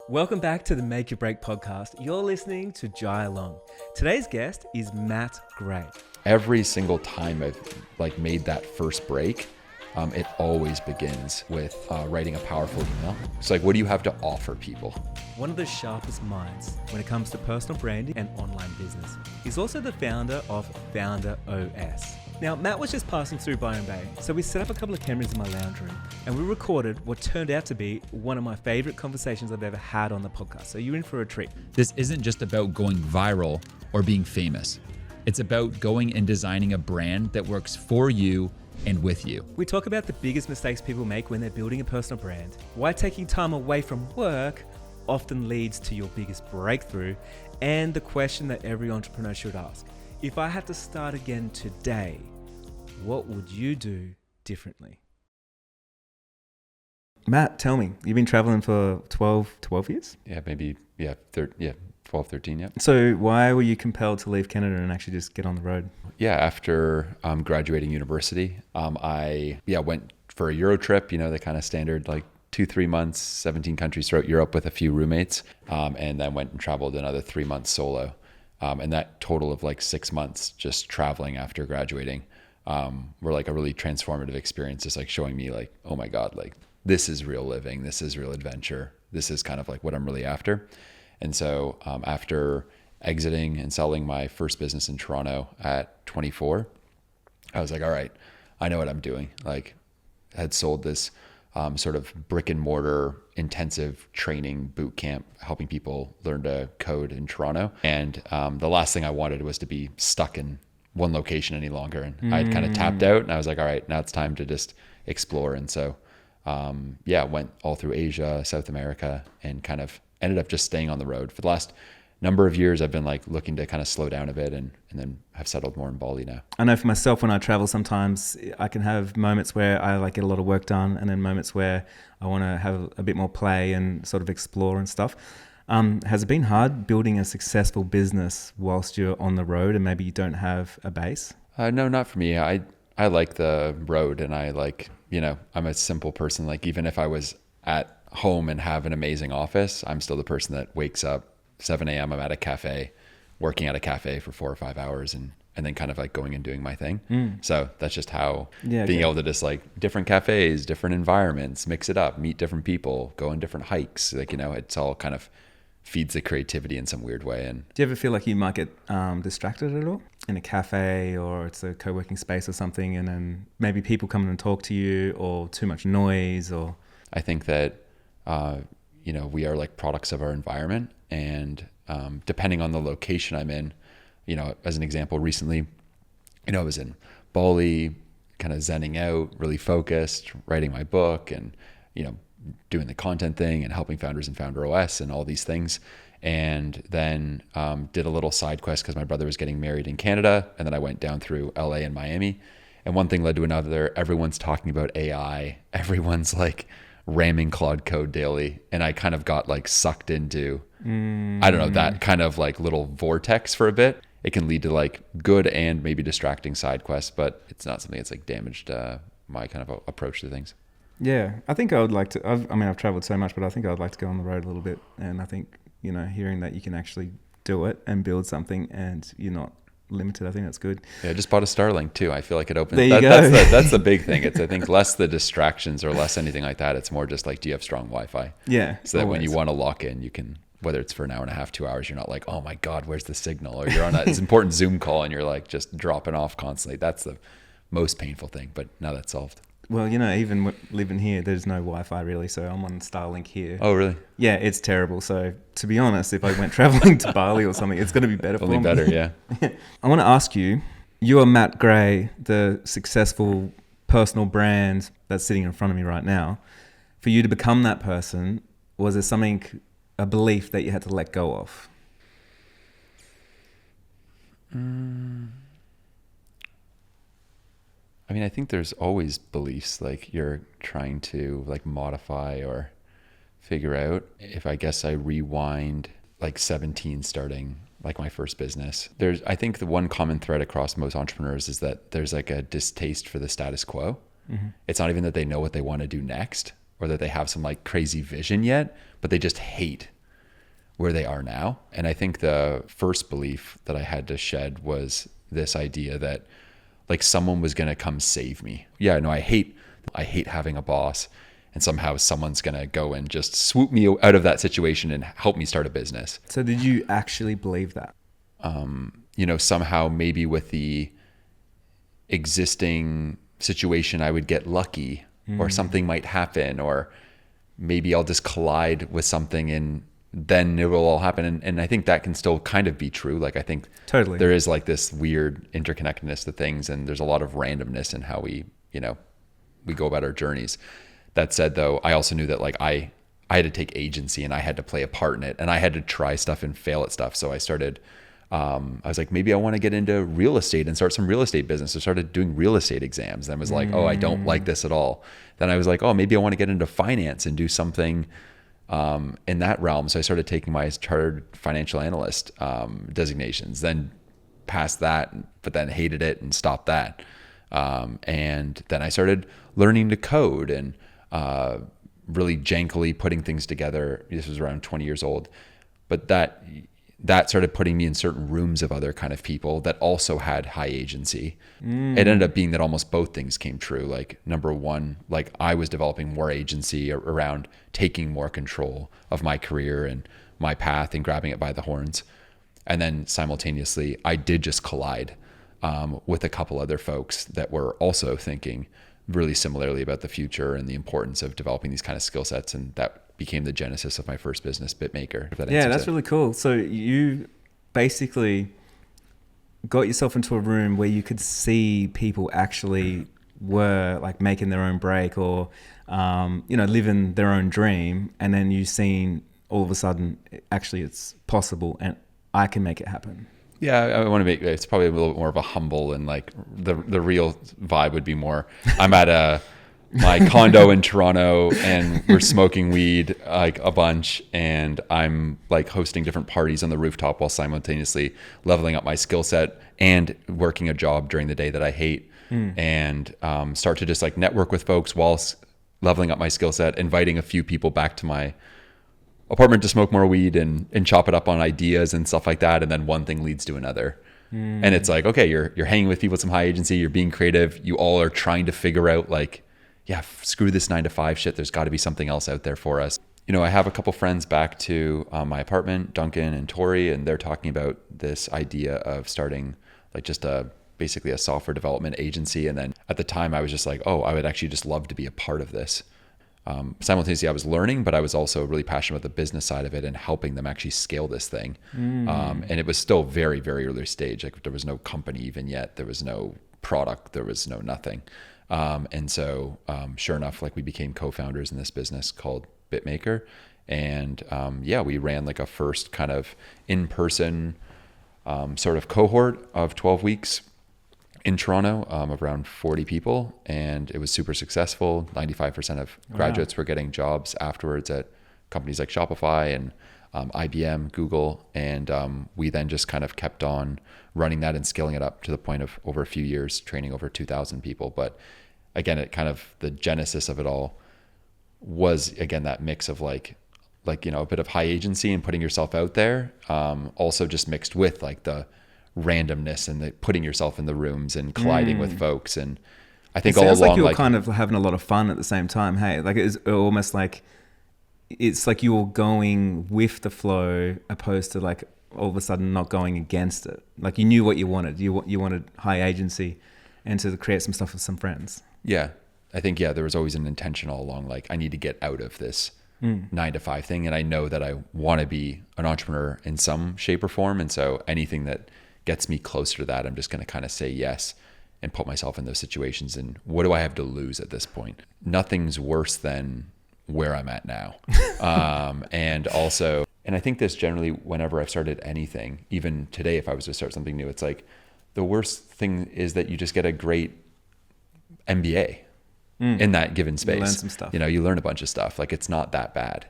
Welcome back to the Make Your Break podcast. You're listening to Jai Long. Today's guest is Matt Gray. Every single time I've made that first break, it always begins with writing a powerful email. It's like, what do you have to offer people? One of the sharpest minds when it comes to personal branding and online business. He's also the founder of Founder OS. Now, Matt was just passing through Byron Bay, so we set up a couple of cameras in my lounge room and we recorded what turned out to be one of my favorite conversations I've ever had on the podcast. So you're in for a treat. This isn't just about going viral or being famous. It's about going and designing a brand that works for you and with you. We talk about the biggest mistakes people make when they're building a personal brand, why taking time away from work often leads to your biggest breakthrough, and the question that every entrepreneur should ask. If I had to start again today, what would you do differently? Matt, tell me, you've been traveling for 12 years? Yeah, maybe, 12, 13, yeah. So why were you compelled to leave Canada and actually just get on the road? Yeah, after graduating university, I went for a Euro trip, the kind of standard 2-3 months, 17 countries throughout Europe with a few roommates, and then went and traveled another 3 months solo. And that total of 6 months just traveling after graduating were a really transformative experience, just showing me oh my God, this is real living, this is real adventure, this is kind of what I'm really after. And so after exiting and selling my first business in Toronto at 24, I was like, all right, I know what I'm doing. Had sold this sort of brick and mortar intensive training boot camp, helping people learn to code in Toronto. And the last thing I wanted was to be stuck in one location any longer. And I'd kind of tapped out and I was like, all right, now it's time to just explore. And so, went all through Asia, South America, and kind of ended up just staying on the road. For the last number of years, I've been looking to kind of slow down a bit and then have settled more in Bali now. I know for myself, when I travel, sometimes I can have moments where I get a lot of work done and then moments where I want to have a bit more play and sort of explore and stuff. Has it been hard building a successful business whilst you're on the road and maybe you don't have a base? No, not for me. I like the road and I'm a simple person. Even if I was at home and have an amazing office, I'm still the person that wakes up 7 a.m. I'm at a cafe, working at a cafe for 4 or 5 hours and then kind of going and doing my thing. So that's just how being able to just different cafes, different environments, mix it up, meet different people, go on different hikes. It's all kind of feeds the creativity in some weird way. And do you ever feel like you might get distracted at all in a cafe or it's a co-working space or something, and then maybe people come in and talk to you, or too much noise? Or I think that we are products of our environment, and depending on the location I'm in, as an example, recently, I was in Bali, kind of zenning out, really focused, writing my book, and doing the content thing and helping founders in Founder OS and all these things. And then did a little side quest because my brother was getting married in Canada. And then I went down through LA and Miami. And one thing led to another. Everyone's talking about AI. Everyone's ramming Claude Code daily. And I kind of got sucked into, I don't know, that kind of little vortex for a bit. It can lead to good and maybe distracting side quests, but it's not something that's damaged my kind of approach to things. Yeah, I think I would like to. I've traveled so much, but I think I'd like to go on the road a little bit. And I think, hearing that you can actually do it and build something and you're not limited, I think that's good. Yeah, I just bought a Starlink too. I feel like it opens. There you go. That's the big thing. It's, I think, less the distractions or less anything like that. It's more just do you have strong Wi-Fi? Yeah. So that when you want to lock in, you can, whether it's for an hour and a half, 2 hours, you're not oh my God, where's the signal? Or you're on this important Zoom call and you're just dropping off constantly. That's the most painful thing, but now that's solved. Well, even living here, there's no Wi-Fi really, so I'm on Starlink here. Oh, really? Yeah, it's terrible. So to be honest, if I went traveling to Bali or something, it's going to be better for me. Only better, yeah. I want to ask you, you are Matt Gray, the successful personal brand that's sitting in front of me right now. For you to become that person, was there something, a belief that you had to let go of? I think there's always beliefs you're trying to modify or figure out. If I guess I rewind 17 starting my first business, I think the one common thread across most entrepreneurs is that there's a distaste for the status quo. Mm-hmm. It's not even that they know what they want to do next or that they have some crazy vision yet, but they just hate where they are now. And I think the first belief that I had to shed was this idea that like someone was going to come save me. Yeah, no, I hate having a boss, and somehow someone's going to go and just swoop me out of that situation and help me start a business. So did you actually believe that? Somehow maybe with the existing situation, I would get lucky or something might happen, or maybe I'll just collide with something and then it will all happen. And I think that can still kind of be true. Like I think Totally. there is like this weird interconnectedness to things, and there's a lot of randomness in how we go about our journeys. That said though, I also knew that like I had to take agency and I had to play a part in it, and I had to try stuff and fail at stuff. So I started, I was like, maybe I want to get into real estate and start some real estate business. So I started doing real estate exams. Then was like, oh, I don't like this at all. Then I was like, oh, maybe I want to get into finance and do something in that realm. So I started taking my chartered financial analyst designations, then passed that, but then hated it and stopped that. And then I started learning to code and really jankily putting things together. This was around 20 years old, but that started putting me in certain rooms of other kind of people that also had high agency. It ended up being that almost both things came true. Like number one, like I was developing more agency around taking more control of my career and my path and grabbing it by the horns. And then simultaneously, I did just collide with a couple other folks that were also thinking really similarly about the future and the importance of developing these kind of skill sets. And that became the genesis of my first business, Bitmaker. Yeah, that's really cool. So you basically got yourself into a room where you could see people actually were like making their own break or, living their own dream. And then you seen all of a sudden, actually it's possible and I can make it happen. Yeah, I want to make it's probably a little bit more of a humble, and like the real vibe would be more, I'm at my condo in Toronto and we're smoking weed like a bunch, and I'm like hosting different parties on the rooftop while simultaneously leveling up my skill set and working a job during the day that I hate, and start to just like network with folks whilst leveling up my skill set, inviting a few people back to my apartment to smoke more weed and chop it up on ideas and stuff like that. And then one thing leads to another. And it's like, okay, you're hanging with people with some high agency, you're being creative. You all are trying to figure out like, yeah, screw this 9-to-5 shit. There's got to be something else out there for us. I have a couple friends back to my apartment, Duncan and Tori, and they're talking about this idea of starting like just basically a software development agency. And then at the time I was just like, oh, I would actually just love to be a part of this. Simultaneously, I was learning, but I was also really passionate about the business side of it and helping them actually scale this thing. And it was still very, very early stage. Like there was no company even yet. There was no product. There was no nothing. And so sure enough, like we became co-founders in this business called Bitmaker. And we ran like a first kind of in-person sort of cohort of 12 weeks in Toronto, of around 40 people, and it was super successful. 95% of graduates were getting jobs afterwards at companies like Shopify and IBM, Google, and we then just kind of kept on running that and scaling it up to the point of over a few years, training over 2,000 people. But again, it kind of the genesis of it all was again that mix of like a bit of high agency and putting yourself out there, also just mixed with like the randomness and the putting yourself in the rooms and colliding with folks. And I think all along, like you were kind of having a lot of fun at the same time. Hey, like it's almost like it's like you were going with the flow opposed to like all of a sudden not going against it. Like you knew what you wanted. You wanted high agency and to create some stuff with some friends. Yeah, I think there was always an intention all along. Like I need to get out of this 9-to-5 thing, and I know that I want to be an entrepreneur in some shape or form. And so anything that gets me closer to that, I'm just going to kind of say yes and put myself in those situations. And what do I have to lose at this point? Nothing's worse than where I'm at now. And I think this generally, whenever I've started anything, even today, if I was to start something new, it's like the worst thing is that you just get a great MBA in that given space. You learn some stuff. You learn a bunch of stuff. Like it's not that bad.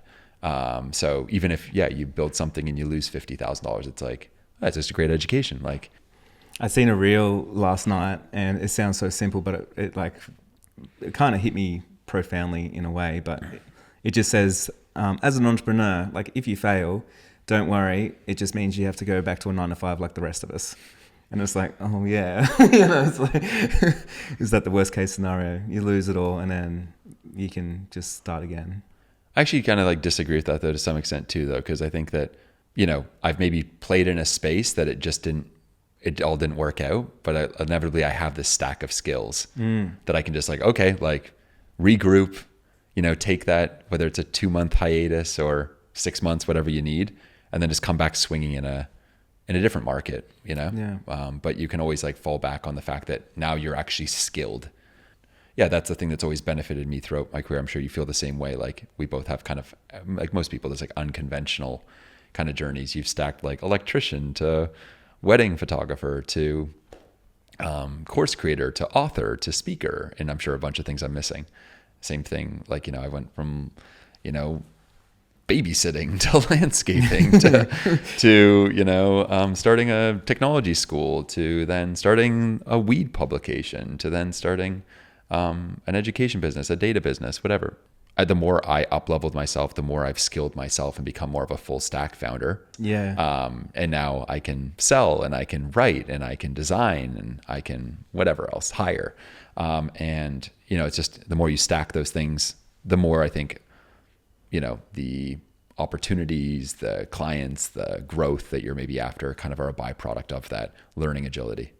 So even if, you build something and you lose $50,000, it's like, that's just a great education. Like I seen a reel last night and it sounds so simple, but it kind of hit me profoundly in a way, but it just says, as an entrepreneur, like if you fail, don't worry, it just means you have to go back to a 9 to 5 like the rest of us. And it's like, oh yeah, it's like, is that the worst case scenario? You lose it all and then you can just start again. I actually kind of like disagree with that though, to some extent too, though, because I think that, I've maybe played in a space that it all didn't work out, but inevitably I have this stack of skills that I can just like, okay, like regroup, take that, whether it's a 2-month hiatus or 6 months, whatever you need, and then just come back swinging in a different market, Yeah. But you can always like fall back on the fact that now you're actually skilled. Yeah, that's the thing that's always benefited me throughout my career. I'm sure you feel the same way. Like we both have kind of, like most people, there's like unconventional kind of journeys. You've stacked like electrician to wedding photographer to course creator to author to speaker. And I'm sure a bunch of things I'm missing. Same thing. Like, I went from, babysitting to landscaping to starting a technology school to then starting a weed publication to then starting an education business, a data business, whatever. The more I up-leveled myself, the more I've skilled myself and become more of a full stack founder. Yeah. And now I can sell and I can write and I can design and I can whatever else, hire. And it's just the more you stack those things, the more I think, the opportunities, the clients, the growth that you're maybe after kind of are a byproduct of that learning agility.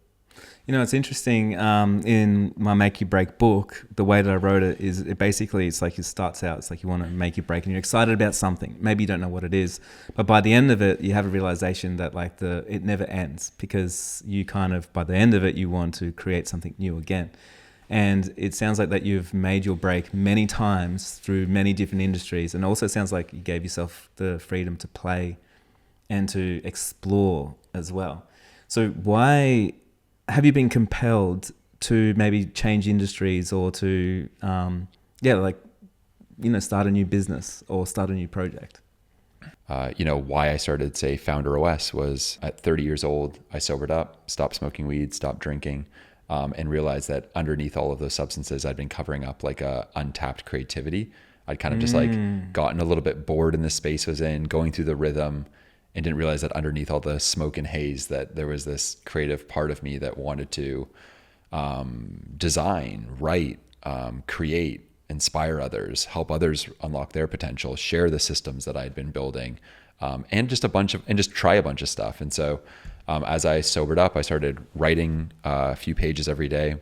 It's interesting. In my Make You Break book, the way that I wrote it is it's like it starts out, it's like you want to make you break and you're excited about something. Maybe you don't know what it is, but by the end of it, you have a realization that like it never ends because you kind of, by the end of it, you want to create something new again. And it sounds like that you've made your break many times through many different industries. And also sounds like you gave yourself the freedom to play and to explore as well. So why have you been compelled to maybe change industries or to, start a new business or start a new project? Why I started, say, Founder OS was at 30 years old, I sobered up, stopped smoking weed, stopped drinking, and realized that underneath all of those substances, I'd been covering up like a untapped creativity. I'd kind of just like gotten a little bit bored in the space I was in, going through the rhythm, and didn't realize that underneath all the smoke and haze that there was this creative part of me that wanted to design, write, create, inspire others, help others unlock their potential, share the systems that I'd been building, and just try a bunch of stuff. And so as I sobered up, I started writing a few pages every day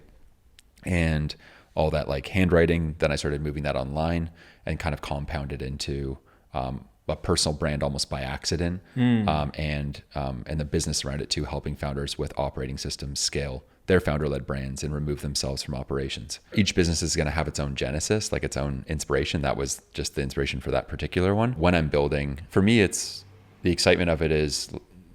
and all that like handwriting. Then I started moving that online and kind of compounded into a personal brand almost by accident, and the business around it too, helping founders with operating systems scale their founder-led brands and remove themselves from operations. Each business is going to have its own genesis, like its own inspiration. That was just the inspiration for that particular one. When I'm building, for me, it's the excitement of it is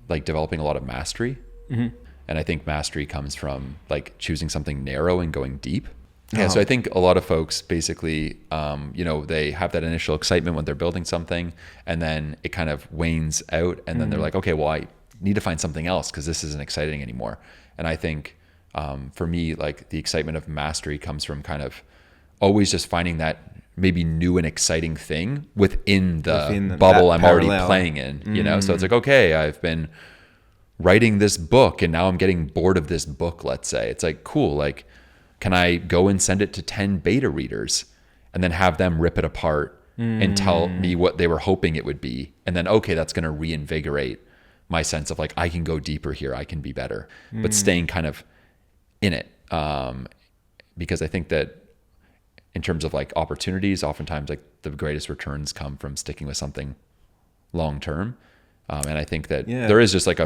like developing a lot of mastery. Mm-hmm. And I think mastery comes from like choosing something narrow and going deep. Yeah, so I think a lot of folks basically, they have that initial excitement when they're building something, and then it kind of wanes out, and then they're like, okay, well, I need to find something else because this isn't exciting anymore. And I think for me, like the excitement of mastery comes from kind of always just finding that maybe new and exciting thing within the bubble I'm already playing in, So it's like, okay, I've been writing this book and now I'm getting bored of this book, let's say. It's like, cool, like, can I go and send it to 10 beta readers and then have them rip it apart and tell me what they were hoping it would be? And then, okay, that's going to reinvigorate my sense of like, I can go deeper here. I can be better, but staying kind of in it. Because I think that in terms of like opportunities, oftentimes like the greatest returns come from sticking with something long-term. And I think that there is just like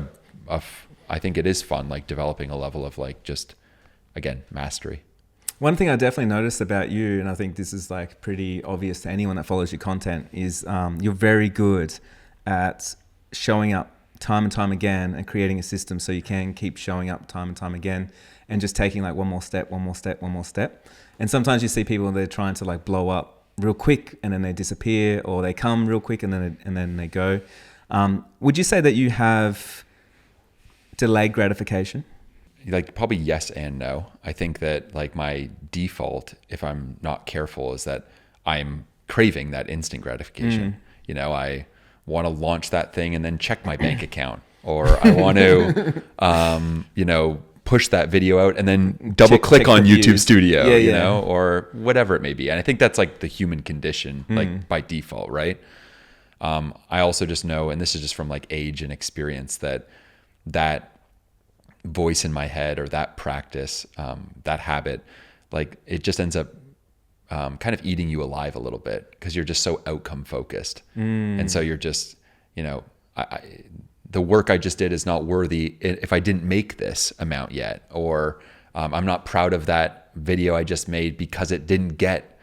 I think it is fun, like developing a level of like just, again, mastery. One thing I definitely noticed about you, and I think this is like pretty obvious to anyone that follows your content, is you're very good at showing up time and time again and creating a system so you can keep showing up time and time again and just taking like one more step. And sometimes you see people, they're trying to like blow up real quick and then they disappear, or they come real quick and then they go. Would you say that you have delayed gratification? Like probably yes and no. I think that like my default, if I'm not careful, is that I'm craving that instant gratification. I want to launch that thing and then check my bank account, or I want to, push that video out and then double click on YouTube views. Studio, Yeah, you yeah. know, or whatever it may be. And I think that's like the human condition, like by default, right? I also just know, and this is just from like age and experience, that voice in my head, or that practice, that habit, like it just ends up kind of eating you alive a little bit, because you're just so outcome focused. And so you're just, the work I just did is not worthy if I didn't make this amount yet, or I'm not proud of that video I just made because it didn't get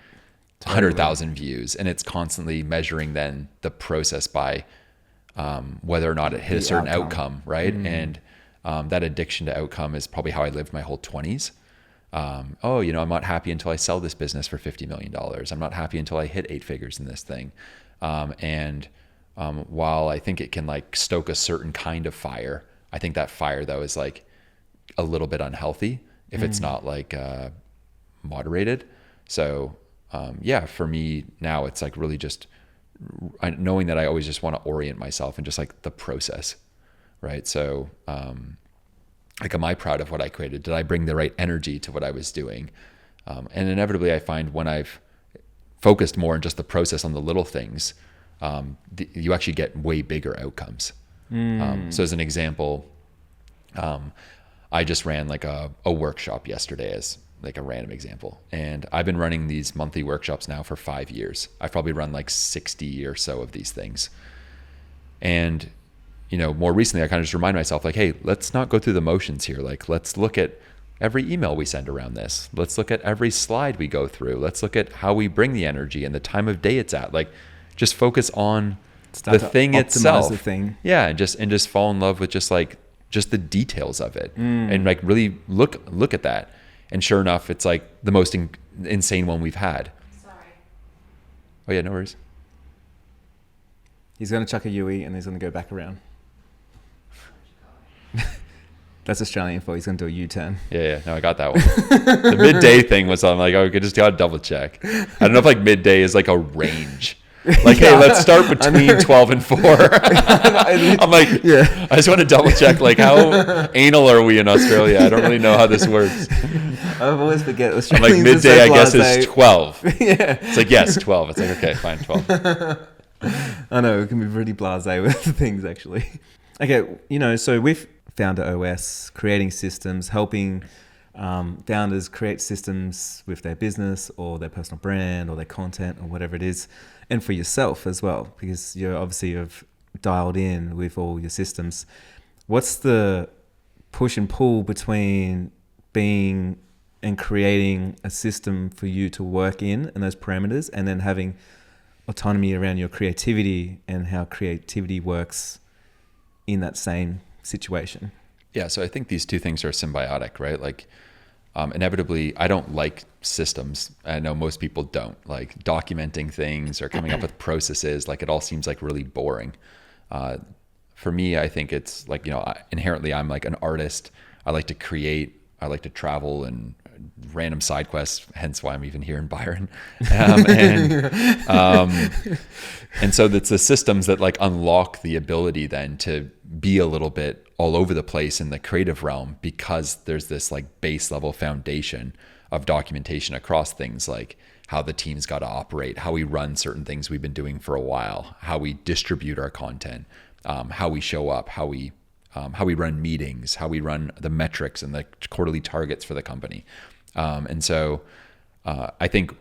100,000 views. And it's constantly measuring then the process by whether or not it hit a certain outcome, right? And that addiction to outcome is probably how I lived my whole 20s. I'm not happy until I sell this business for $50 million. I'm not happy until I hit 8 figures in this thing. While I think it can like stoke a certain kind of fire, I think that fire though is like a little bit unhealthy if it's not like moderated. So for me now, it's like really just knowing that I always just want to orient myself in just like the process, right? So like, am I proud of what I created? Did I bring the right energy to what I was doing? And inevitably I find when I've focused more on just the process, on the little things, you actually get way bigger outcomes. So as an example, I just ran like a workshop yesterday, as like a random example. And I've been running these monthly workshops now for 5 years. I've probably run like 60 or so of these things. And, more recently I kind of just remind myself like, hey, let's not go through the motions here. Like, let's look at every email we send around this. Let's look at every slide we go through. Let's look at how we bring the energy and the time of day it's at. Like, just focus on the thing itself. The thing. Yeah, and just fall in love with just the details of it, and like really look at that. And sure enough, it's like the most insane one we've had. Sorry. Oh yeah, no worries. He's going to chuck a Yui and he's going to go back around. That's Australian for he's going to do a U-turn. Yeah, no, I got that one. The midday thing was, I'm like, okay, just gotta double check. I don't know if like midday is like a range. Like, hey, let's start between 12 and 4. I'm like, yeah. I just want to double check, like, how anal are we in Australia? I don't really know how this works. I always forget I'm Australians. like, midday, I guess, blasé. is 12. Yeah. It's like, yes, 12. It's like, okay, fine, 12. I know, it can be really blasé with things, actually. Okay, so with Founder OS, creating systems, helping founders create systems with their business or their personal brand or their content or whatever it is, and for yourself as well, because you've dialed in with all your systems. What's the push and pull between being and creating a system for you to work in and those parameters, and then having autonomy around your creativity and how creativity works in that same situation? Yeah, so I think these two things are symbiotic, right? Like, inevitably, I don't like systems. I know most people don't. Like, documenting things or coming up with processes, like, it all seems like really boring. For me, I think it's like, inherently I'm like an artist. I like to create. I like to travel and random side quests, hence why I'm even here in Byron. And so it's the systems that like unlock the ability then to be a little bit all over the place in the creative realm, because there's this like base level foundation of documentation across things like how the team's got to operate, how we run certain things we've been doing for a while, how we distribute our content, how we show up, how we run meetings, how we run the metrics and the quarterly targets for the company. And so I think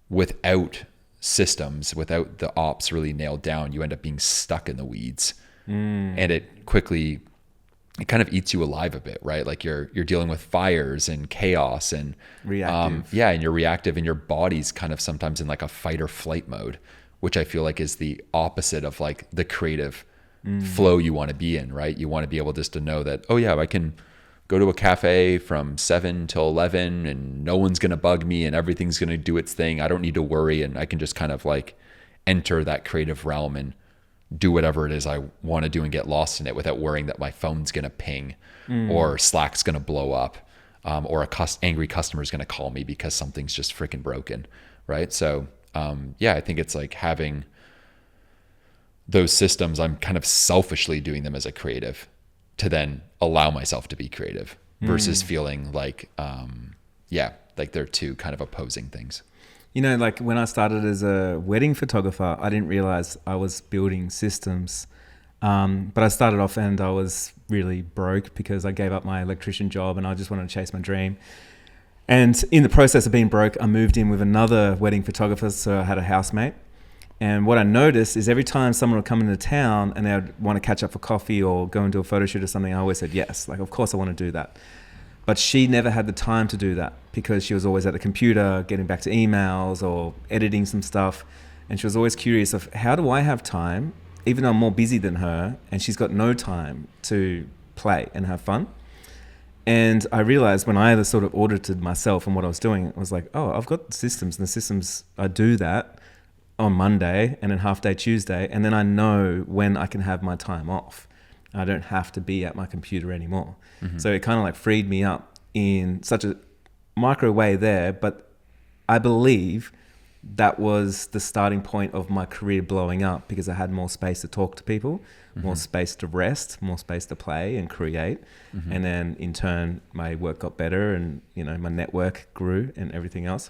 without systems, without the ops really nailed down, you end up being stuck in the weeds. And it kind of eats you alive a bit, right? Like you're dealing with fires and chaos and reactive. And you're reactive, and your body's kind of sometimes in like a fight or flight mode, which I feel like is the opposite of like the creative flow you want to be in, right? You want to be able just to know that, oh yeah, I can go to a cafe from 7 till 11 and no one's going to bug me and everything's going to do its thing. I don't need to worry, and I can just kind of like enter that creative realm and do whatever it is I want to do and get lost in it without worrying that my phone's going to ping or Slack's going to blow up, or angry customer is going to call me because something's just freaking broken, right? So I think it's like having those systems, I'm kind of selfishly doing them as a creative to then allow myself to be creative versus feeling like, like they're two kind of opposing things. You know, like when I started as a wedding photographer, I didn't realize I was building systems. But I started off and I was really broke because I gave up my electrician job and I just wanted to chase my dream. And in the process of being broke, I moved in with another wedding photographer. So I had a housemate. And what I noticed is every time someone would come into town and they would want to catch up for coffee or go and do a photo shoot or something, I always said yes. Like, of course I want to do that. But she never had the time to do that because she was always at the computer, getting back to emails or editing some stuff. And she was always curious of, how do I have time, even though I'm more busy than her, and she's got no time to play and have fun? And I realized when I sort of audited myself and what I was doing, it was like, oh, I've got systems, and the systems, I do that on Monday and then half day Tuesday, and then I know when I can have my time off. I don't have to be at my computer anymore. Mm-hmm. So it kind of like freed me up in such a micro way there, but I believe that was the starting point of my career blowing up because I had more space to talk to people, more space to rest, more space to play and create. And then in turn, my work got better and, you know, my network grew and everything else.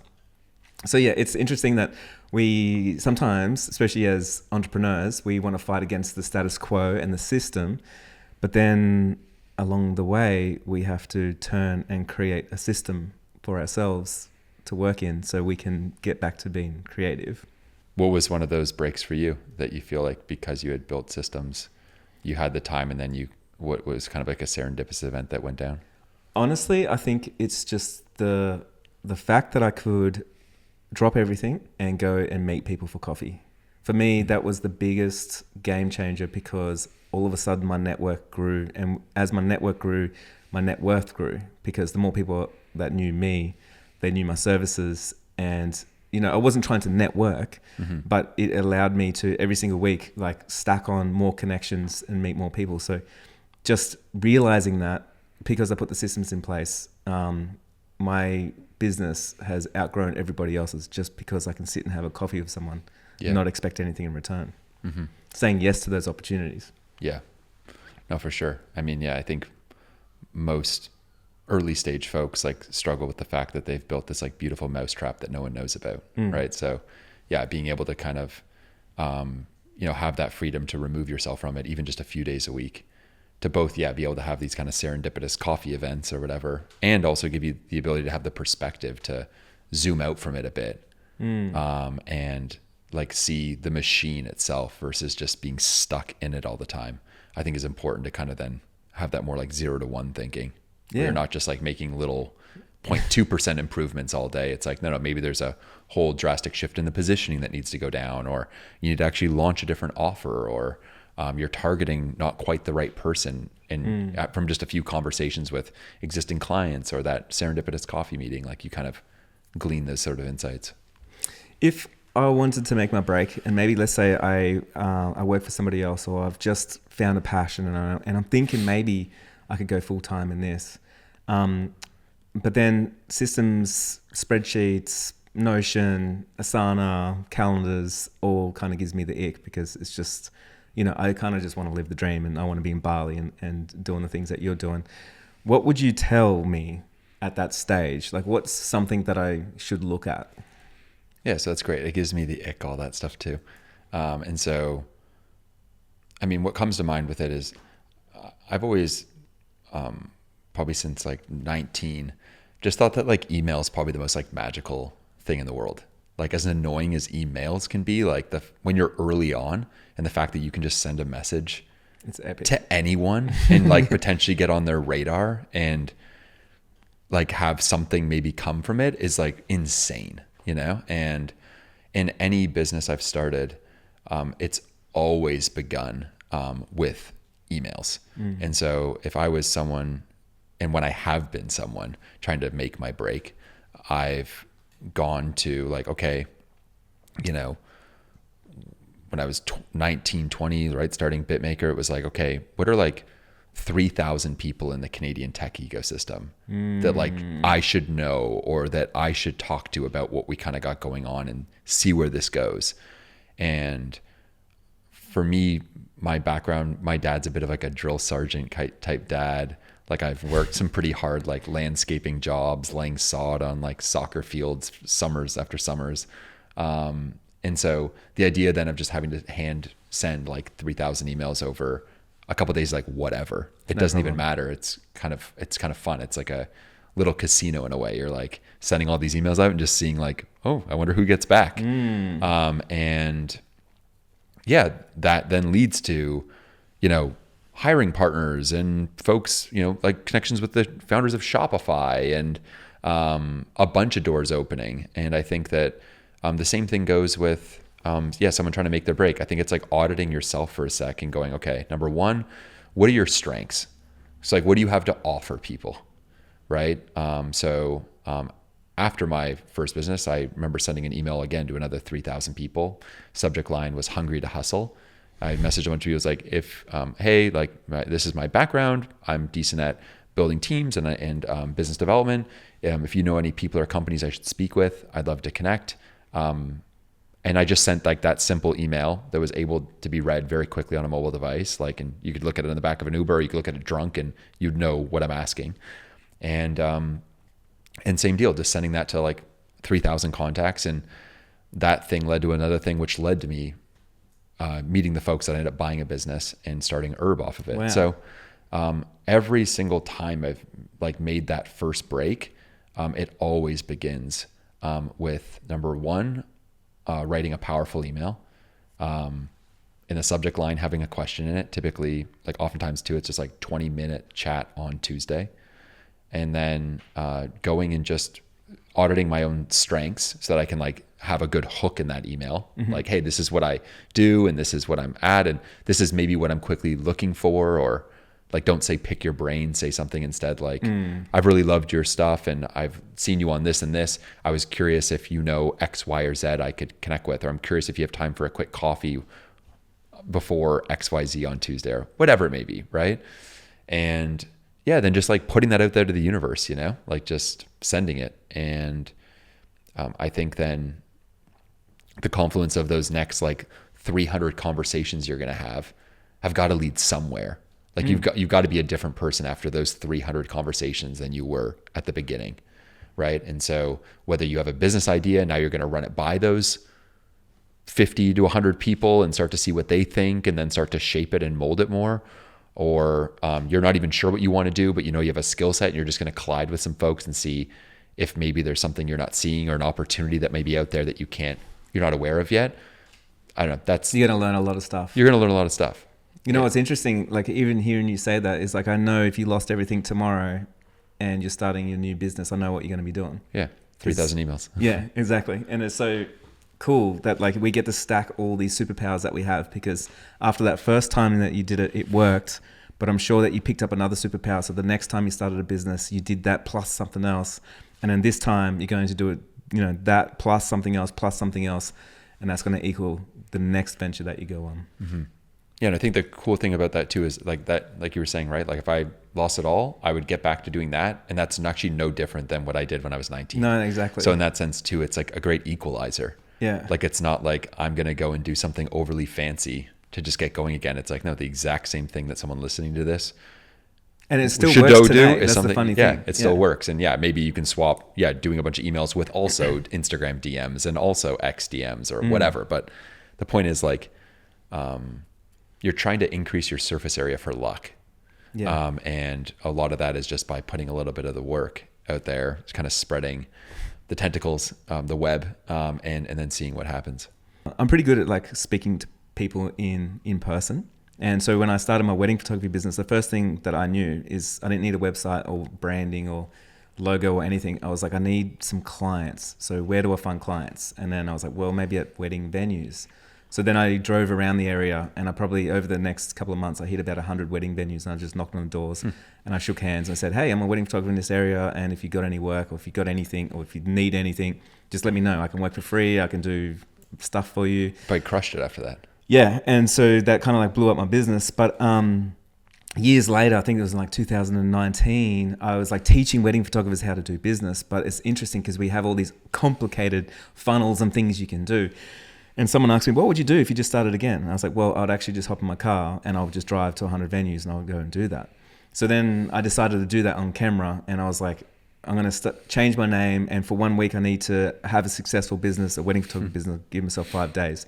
So yeah, it's interesting that we sometimes, especially as entrepreneurs, we want to fight against the status quo and the system, but then along the way, we have to turn and create a system for ourselves to work in so we can get back to being creative. What was one of those breaks for you that you feel like because you had built systems, you had the time, and then what was kind of like a serendipitous event that went down? Honestly, I think it's just the fact that I could drop everything and go and meet people for coffee. For me, that was the biggest game changer because all of a sudden my network grew, and as my network grew, my net worth grew because the more people that knew me, they knew my services. And, you know, I wasn't trying to network, but it allowed me to every single week, like stack on more connections and meet more people. So just realizing that because I put the systems in place, my business has outgrown everybody else's just because I can sit and have a coffee with someone and not expect anything in return. Saying yes to those opportunities. Yeah, no, for sure. I mean, I think most early stage folks like struggle with the fact that they've built this like beautiful mousetrap that no one knows about. Right. So being able to kind of, have that freedom to remove yourself from it, even just a few days a week, to both, be able to have these kind of serendipitous coffee events or whatever, and also give you the ability to have the perspective to zoom out from it a bit, and like see the machine itself versus just being stuck in it all the time, I think is important to kind of then have that more like 0 to 1 thinking. Yeah. You're not just like making little 0.2% improvements all day. It's like, no, maybe there's a whole drastic shift in the positioning that needs to go down, or you need to actually launch a different offer, or you're targeting not quite the right person and from just a few conversations with existing clients or that serendipitous coffee meeting, like you kind of glean those sort of insights. If I wanted to make my break, and maybe let's say I work for somebody else, or I've just found a passion and I'm thinking maybe I could go full time in this. But then systems, spreadsheets, Notion, Asana, calendars, all kind of gives me the ick because it's just, I kind of just want to live the dream and I want to be in Bali and doing the things that you're doing. What would you tell me at that stage? Like, what's something that I should look at? Yeah, so that's great. It gives me the ick, all that stuff too. And so, I mean, what comes to mind with it is I've always, probably since like 19, just thought that like email is probably the most like magical thing in the world. Like as annoying as emails can be, like when you're early on and the fact that you can just send a message it's epic. To anyone and like potentially get on their radar and like have something maybe come from it is like insane, and in any business I've started, it's always begun with emails. And so if I was someone, and when I have been someone trying to make my break, I've gone to like, okay, when I was 19, 20, right, starting BitMaker, it was like, okay, what are like 3,000 people in the Canadian tech ecosystem that like I should know or that I should talk to about what we kind of got going on and see where this goes. And for me, my background, my dad's a bit of like a drill sergeant type dad. Like I've worked some pretty hard, like landscaping jobs, laying sod on like soccer fields, summers after summers. And so the idea then of just having to hand send like 3,000 emails over a couple of days, like whatever, it doesn't even matter. It's kind of fun. It's like a little casino in a way. You're like sending all these emails out and just seeing like, oh, I wonder who gets back. And yeah, that then leads to, you know, hiring partners and folks, you know, like connections with the founders of Shopify and a bunch of doors opening. And I think that the same thing goes with, someone trying to make their break. I think it's like auditing yourself for a sec and going, okay, number one, what are your strengths? So like, what do you have to offer people? Right. After my first business, I remember sending an email again to another 3,000 people. Subject line was hungry to hustle. I messaged a bunch of people. It was like, hey, like this is my background. I'm decent at building teams and business development. If you know any people or companies I should speak with, I'd love to connect. And I just sent like that simple email that was able to be read very quickly on a mobile device. Like, and you could look at it in the back of an Uber, or you could look at it drunk and you'd know what I'm asking. And same deal, just sending that to like 3,000 contacts. And that thing led to another thing, which led to me meeting the folks that I ended up buying a business and starting Herb off of it. Wow. So every single time I've like made that first break, it always begins with number one, writing a powerful email. In the subject line, having a question in it, typically, like oftentimes too, it's just like 20-minute chat on Tuesday. And then going and just auditing my own strengths so that I can like have a good hook in that email. Mm-hmm. Like, hey, this is what I do and this is what I'm at and this is maybe what I'm quickly looking for. Or like, don't say pick your brain, say something instead like, I've really loved your stuff and I've seen you on this and this. I was curious if you know X, Y, or Z I could connect with, or I'm curious if you have time for a quick coffee before XYZ on Tuesday or whatever it may be, right? And yeah, then just like putting that out there to the universe, you know, like just sending it. And I think then the confluence of those next like 300 conversations you're going to have got to lead somewhere. Like you've got to be a different person after those 300 conversations than you were at the beginning, right? And so whether you have a business idea, now you're going to run it by those 50 to 100 people and start to see what they think and then start to shape it and mold it more. Or you're not even sure what you want to do, but you know you have a skill set and you're just going to collide with some folks and see if maybe there's something you're not seeing or an opportunity that may be out there that you're not aware of yet. I don't know. You're going to learn a lot of stuff. You're going to learn a lot of stuff. You know, what's interesting, like even hearing you say that is like, I know if you lost everything tomorrow and you're starting your new business, I know what you're going to be doing. Yeah. 3,000 emails. Yeah, exactly. And it's so cool that like we get to stack all these superpowers that we have, because after that first time that you did it, it worked, but I'm sure that you picked up another superpower. So the next time you started a business, you did that plus something else. And then this time you're going to do it, you know, that plus something else, and that's going to equal the next venture that you go on. Mm-hmm. Yeah. And I think the cool thing about that too is like that, like you were saying, right? Like if I lost it all, I would get back to doing that. And that's actually no different than what I did when I was 19. No, exactly. So in that sense too, it's like a great equalizer. Yeah. Like it's not like I'm going to go and do something overly fancy to just get going again. It's like, no, the exact same thing that someone listening to this and it still works today. That's something, the funny thing. Yeah, it still works. And yeah, maybe you can swap, doing a bunch of emails with also Instagram DMs and also X DMs or whatever. But the point is like, you're trying to increase your surface area for luck. Yeah. And a lot of that is just by putting a little bit of the work out there, it's kind of spreading the tentacles, the web, and then seeing what happens. I'm pretty good at like speaking to people in person. And so when I started my wedding photography business, the first thing that I knew is I didn't need a website or branding or logo or anything. I was like, I need some clients. So where do I find clients? And then I was like, well, maybe at wedding venues. So then I drove around the area, and I probably over the next couple of months, I hit about 100 wedding venues, and I just knocked on the doors and I shook hands and I said, hey, I'm a wedding photographer in this area. And if you got any work or if you got anything or if you need anything, just let me know. I can work for free. I can do stuff for you. But you crushed it after that. Yeah. And so that kind of like blew up my business. But years later, I think it was in like 2019, I was like teaching wedding photographers how to do business. But it's interesting because we have all these complicated funnels and things you can do. And someone asked me, what would you do if you just started again? And I was like, well, I'd actually just hop in my car and I would just drive to 100 venues and I would go and do that. So then I decided to do that on camera, and I was like, I'm going to change my name, and for 1 week I need to have a successful business, a wedding photography business, give myself 5 days.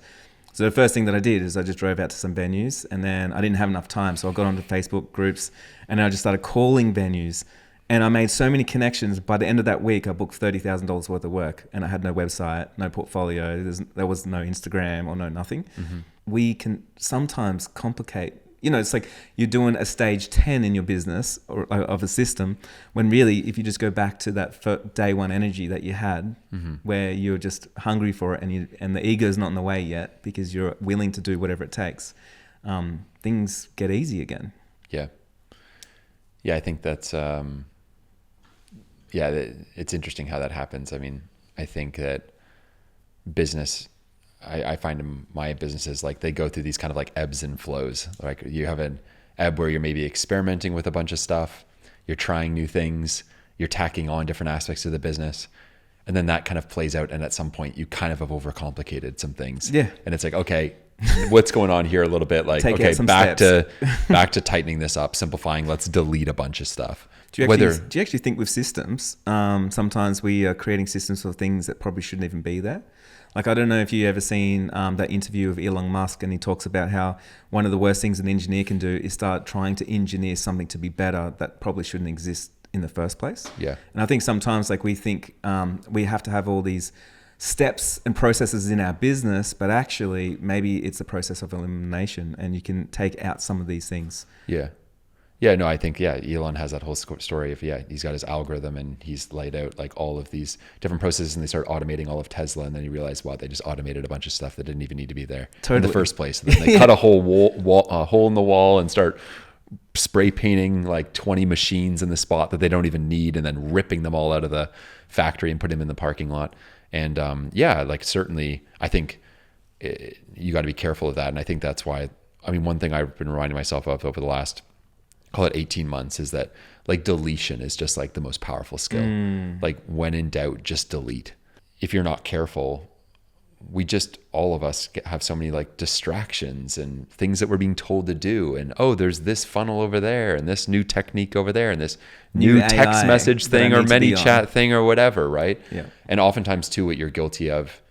So the first thing that I did is I just drove out to some venues, and then I didn't have enough time. So I got onto Facebook groups and I just started calling venues, and I made so many connections. By the end of that week, I booked $30,000 worth of work, and I had no website, no portfolio. There was no Instagram or no nothing. We can sometimes complicate, it's like you're doing a stage 10 in your business or of a system, when really, if you just go back to that day one energy that you had, where you're just hungry for it, and the ego's not in the way yet because you're willing to do whatever it takes, things get easy again. Yeah. I think that's, it's interesting how that happens. I mean, I think that business, I find in my businesses, like they go through these kind of like ebbs and flows. Like you have an ebb where you're maybe experimenting with a bunch of stuff, you're trying new things, you're tacking on different aspects of the business, and then that kind of plays out, and at some point you kind of have overcomplicated some things. Yeah. And it's like, okay, what's going on here a little bit? Like, okay, back to tightening this up, simplifying, let's delete a bunch of stuff. Do you actually think with systems, sometimes we are creating systems for things that probably shouldn't even be there? Like, I don't know if you ever seen that interview of Elon Musk, and he talks about how one of the worst things an engineer can do is start trying to engineer something to be better that probably shouldn't exist in the first place. Yeah. And I think sometimes like we think we have to have all these steps and processes in our business, but actually maybe it's a process of elimination, and you can take out some of these things. Yeah. Yeah, no, I think, Elon has that whole story of, he's got his algorithm and he's laid out like all of these different processes, and they start automating all of Tesla, and then you realize, wow, they just automated a bunch of stuff that didn't even need to be there in the first place. And then they cut a hole in the wall and start spray painting like 20 machines in the spot that they don't even need, and then ripping them all out of the factory and put them in the parking lot. And like certainly I think you got to be careful of that. And I think that's why, one thing I've been reminding myself of over the last, call it 18 months, is that like deletion is just like the most powerful skill. Like when in doubt, just delete. If you're not careful, all of us have so many like distractions and things that we're being told to do. And, there's this funnel over there, and this new technique over there, and this new text message thing or ManyChat thing or whatever. Right. Yeah. And oftentimes too, what you're guilty of,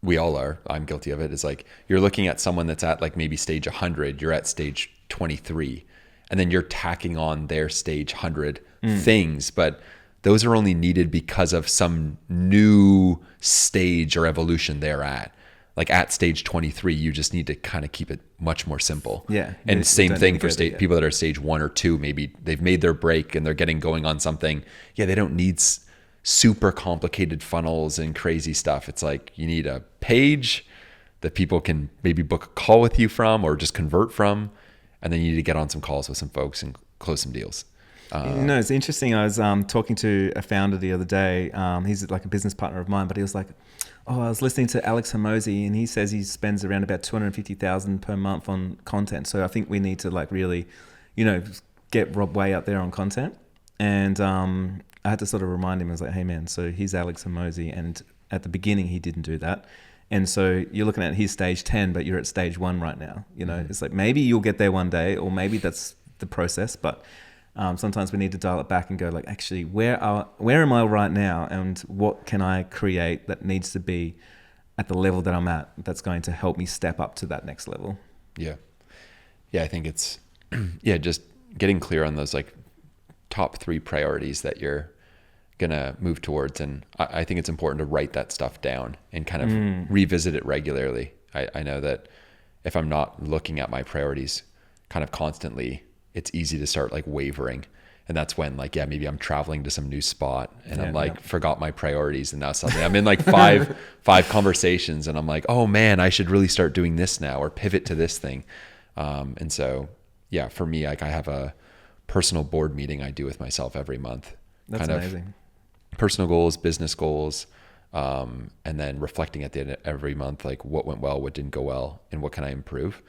we all are, I'm guilty of it, is like, you're looking at someone that's at like maybe stage 100, you're at stage 23. And then you're tacking on their stage 100 things, but those are only needed because of some new stage or evolution they're at. Like at stage 23, you just need to kind of keep it much more simple. Yeah. And same thing for people that are stage 1 or 2, maybe they've made their break and they're getting going on something. Yeah, they don't need super complicated funnels and crazy stuff. It's like you need a page that people can maybe book a call with you from or just convert from. And then you need to get on some calls with some folks and close some deals. It's interesting. I was talking to a founder the other day. He's like a business partner of mine, but he was like, I was listening to Alex Hormozi, and he says he spends around about $250,000 per month on content. So I think we need to like really, get Rob way out there on content. And I had to sort of remind him. I was like, hey man, so he's Alex Hormozi, and at the beginning he didn't do that. And so you're looking at his stage 10, but you're at stage 1 right now. It's like maybe you'll get there one day, or maybe that's the process. But sometimes we need to dial it back and go like, actually, where am I right now, and what can I create that needs to be at the level that I'm at that's going to help me step up to that next level. Yeah. I think it's just getting clear on those like top 3 priorities that you're gonna move towards. And I think it's important to write that stuff down and kind of revisit it regularly. I know that if I'm not looking at my priorities kind of constantly, it's easy to start like wavering. And that's when like, maybe I'm traveling to some new spot and I'm like, forgot my priorities. And now suddenly I'm in like five conversations, and I'm like, oh man, I should really start doing this now, or pivot to this thing. And so, for me, like I have a personal board meeting I do with myself every month. That's amazing. Personal goals, business goals, and then reflecting at the end of every month, like what went well, what didn't go well, and what can I improve.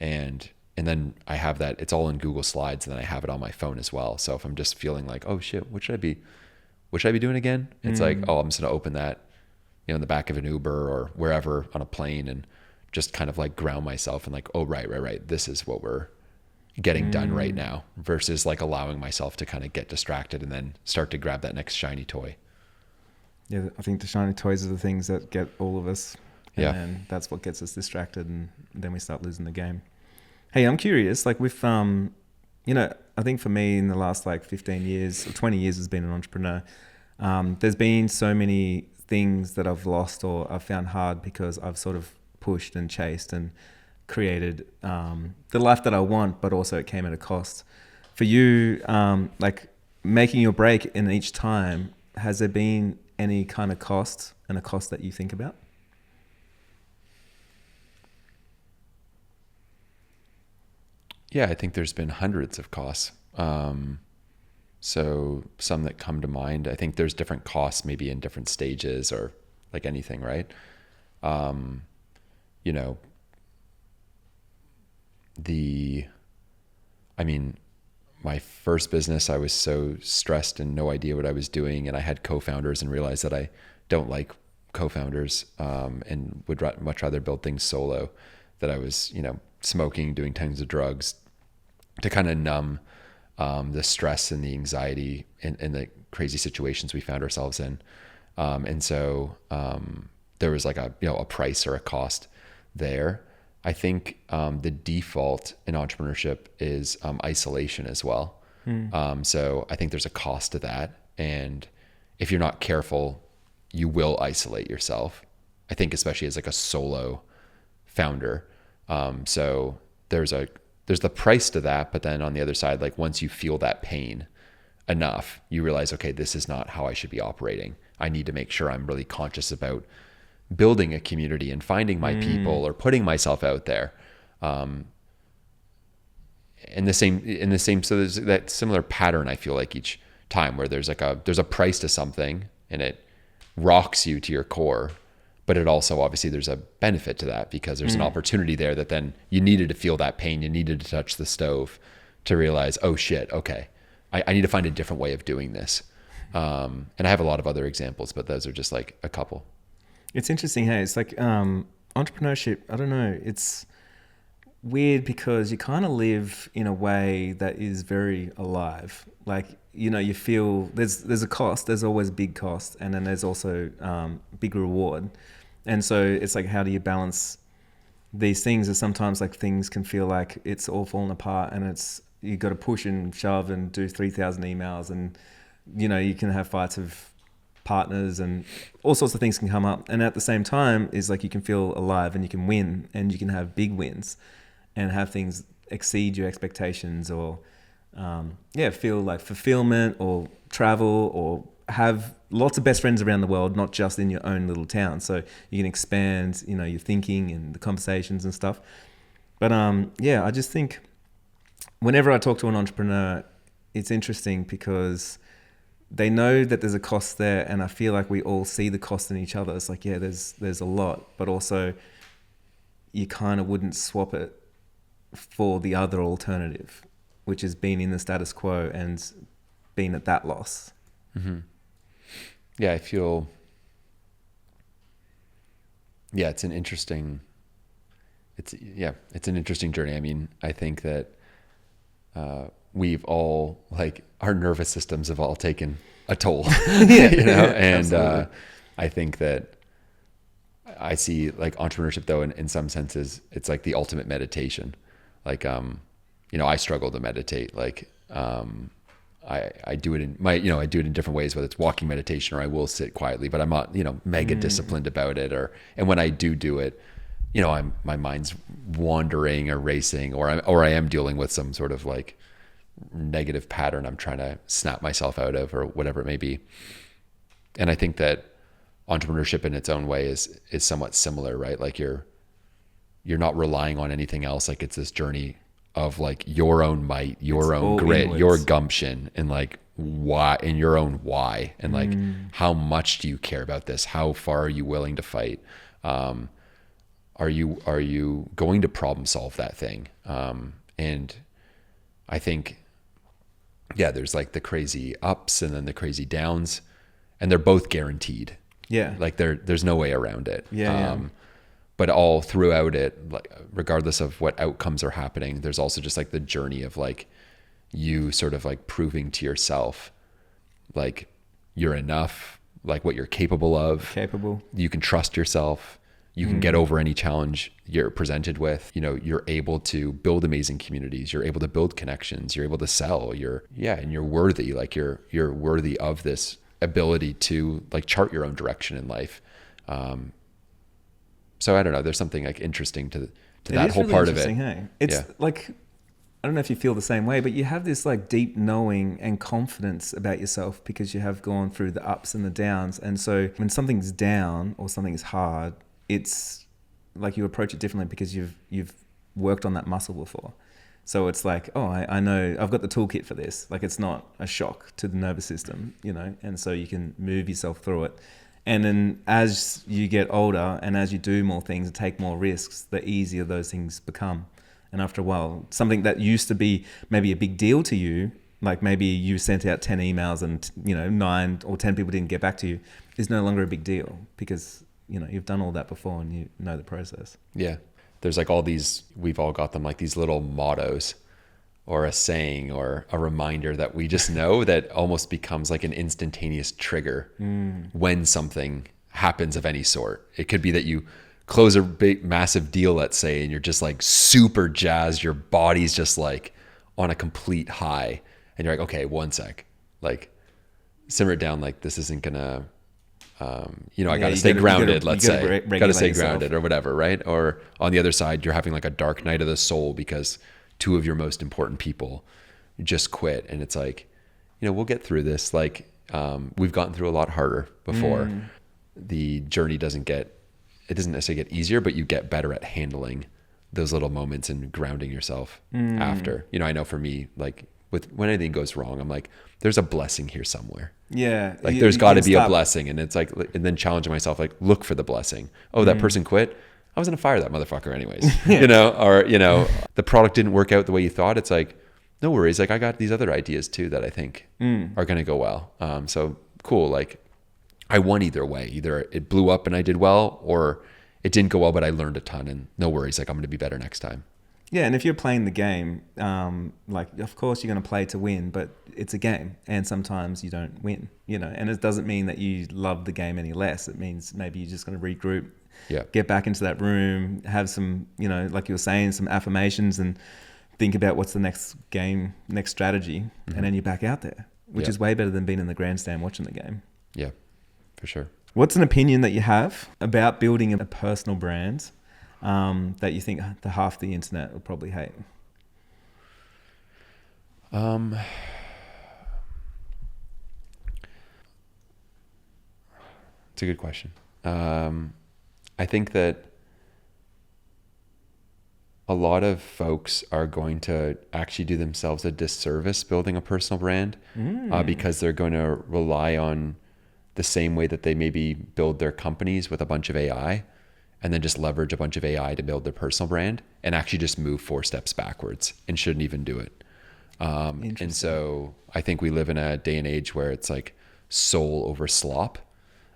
And then I have that, it's all in Google Slides, and then I have it on my phone as well. So if I'm just feeling like, oh shit, what should I be doing again? It's like, I'm just going to open that, in the back of an Uber or wherever on a plane, and just kind of like ground myself and like, oh, right. This is what we're getting done right now, versus like allowing myself to kind of get distracted and then start to grab that next shiny toy. Yeah, I think the shiny toys are the things that get all of us. Yeah. And that's what gets us distracted, and then we start losing the game. Hey, I'm curious, like with, I think for me in the last like 15 years or 20 years as being an entrepreneur, there's been so many things that I've lost or I've found hard because I've sort of pushed and chased and created the life that I want, but also it came at a cost. For you, like making your break in each time, has there been any kind of cost and a cost that you think about? Yeah, I think there's been hundreds of costs. So some that come to mind, I think there's different costs maybe in different stages or like anything, right? My first business, I was so stressed and no idea what I was doing. And I had co-founders and realized that I don't like co-founders, and would much rather build things solo, that I was, smoking, doing tons of drugs to kind of numb the stress and the anxiety and the crazy situations we found ourselves in. And so there was like a price or a cost there. I think the default in entrepreneurship is isolation as well. So I think there's a cost to that. And if you're not careful, you will isolate yourself. I think especially as like a solo founder. So there's the price to that, but then on the other side, like once you feel that pain enough, you realize, okay, this is not how I should be operating. I need to make sure I'm really conscious about building a community and finding my people or putting myself out there. So there's that similar pattern, I feel like, each time where there's a price to something and it rocks you to your core. But it also, obviously, there's a benefit to that because there's an opportunity there that then you needed to feel that pain. You needed to touch the stove to realize, oh shit, okay, I need to find a different way of doing this. And I have a lot of other examples, but those are just like a couple. It's interesting, hey, it's like entrepreneurship, I don't know, it's weird because you kind of live in a way that is very alive. Like, you feel there's a cost, there's always a big cost, and then there's also big reward. And so it's like, how do you balance these things? And sometimes like things can feel like it's all falling apart, and you got to push and shove and do 3,000 emails, and you can have fights of partners and all sorts of things can come up. And at the same time is like you can feel alive and you can win and you can have big wins and have things exceed your expectations, or feel like fulfillment, or travel, or have lots of best friends around the world, not just in your own little town. So you can expand, your thinking and the conversations and stuff. But I just think whenever I talk to an entrepreneur, it's interesting because they know that there's a cost there, and I feel like we all see the cost in each other. It's like, there's a lot, but also you kind of wouldn't swap it for the other alternative, which is being in the status quo and being at that loss. Mm-hmm. Yeah, I feel, it's an interesting journey. I mean, I think that we've all, like, our nervous systems have all taken a toll, and I think that I see like entrepreneurship though, in some senses, it's like the ultimate meditation. Like, I struggle to meditate. Like, I do it in different ways, whether it's walking meditation or I will sit quietly, but I'm not, mega disciplined about it. And when I do it, my mind's wandering or racing, or I am dealing with some sort of like negative pattern I'm trying to snap myself out of, or whatever it may be. And I think that entrepreneurship in its own way is somewhat similar, right? Like you're not relying on anything else. Like it's this journey of like your own might, your own grit, inwards, your gumption, and like why, and your own why, and like how much do you care about this? How far are you willing to fight? Are you going to problem solve that thing? And I think, there's like the crazy ups and then the crazy downs, and they're both guaranteed. Yeah. Like there's no way around it. Yeah. But all throughout it, like regardless of what outcomes are happening, there's also just like the journey of like you sort of like proving to yourself like you're enough, like what you're capable of. You can trust yourself. You can get over any challenge you're presented with. You know, you're able to build amazing communities. You're able to build connections. You're able to sell. And you're worthy. Like you're worthy of this ability to like chart your own direction in life. So I don't know. There's something like interesting to that whole really part of it. Hey? It's like, I don't know if you feel the same way, but you have this like deep knowing and confidence about yourself because you have gone through the ups and the downs. And so when something's down or something's hard, it's like you approach it differently because you've worked on that muscle before. So it's like, oh, I know I've got the toolkit for this. Like it's not a shock to the nervous system, you know, and so you can move yourself through it. And then as you get older and as you do more things and take more risks, the easier those things become. And after a while, something that used to be maybe a big deal to you, like maybe you sent out 10 emails and, you know, 9 or 10 people didn't get back to you, is no longer a big deal because, you know, you've done all that before and you know the process. Yeah. There's like all these, we've all got them like these little mottos or a saying or a reminder that we just know that almost becomes like an instantaneous trigger when something happens of any sort. It could be that you close a big massive deal, let's say, and you're just like super jazzed. Your body's just like on a complete high and you're like, okay, one sec, like simmer it down. Like this isn't gonna, you know, I gotta stay grounded, let's say, gotta stay grounded or whatever. Right. Or on the other side, you're having like a dark night of the soul because 2 of your most important people just quit. And it's like, you know, we'll get through this. Like, we've gotten through a lot harder before. The journey doesn't necessarily get easier, but you get better at handling those little moments and grounding yourself after. You know, I know for me, like when anything goes wrong, I'm like, there's a blessing here somewhere. Yeah. Like there's got to be a blessing. And it's like, and then challenging myself, like, look for the blessing. Oh, that person quit. I was going to fire that motherfucker anyways, you know, or, you know, the product didn't work out the way you thought. It's like, no worries. Like I got these other ideas too, that I think are going to go well. So cool. Like I won either way. Either it blew up and I did well, or it didn't go well, but I learned a ton, and no worries. Like I'm going to be better next time. Yeah. And if you're playing the game, like of course you're going to play to win, but it's a game and sometimes you don't win, you know, and it doesn't mean that you love the game any less. It means maybe you're just going to regroup, get back into that room, have some, you know, like you were saying, some affirmations and think about what's the next game, next strategy. And then you're back out there, which is way better than being in the grandstand watching the game. Yeah, for sure. What's an opinion that you have about building a personal brand that you think the half the internet will probably hate? It's a good question. I think that a lot of folks are going to actually do themselves a disservice building a personal brand because they're going to rely on the same way that they maybe build their companies with a bunch of AI and then just leverage a bunch of AI to build their personal brand and actually just move 4 steps backwards and shouldn't even do it. And so I think we live in a day and age where it's like soul over slop.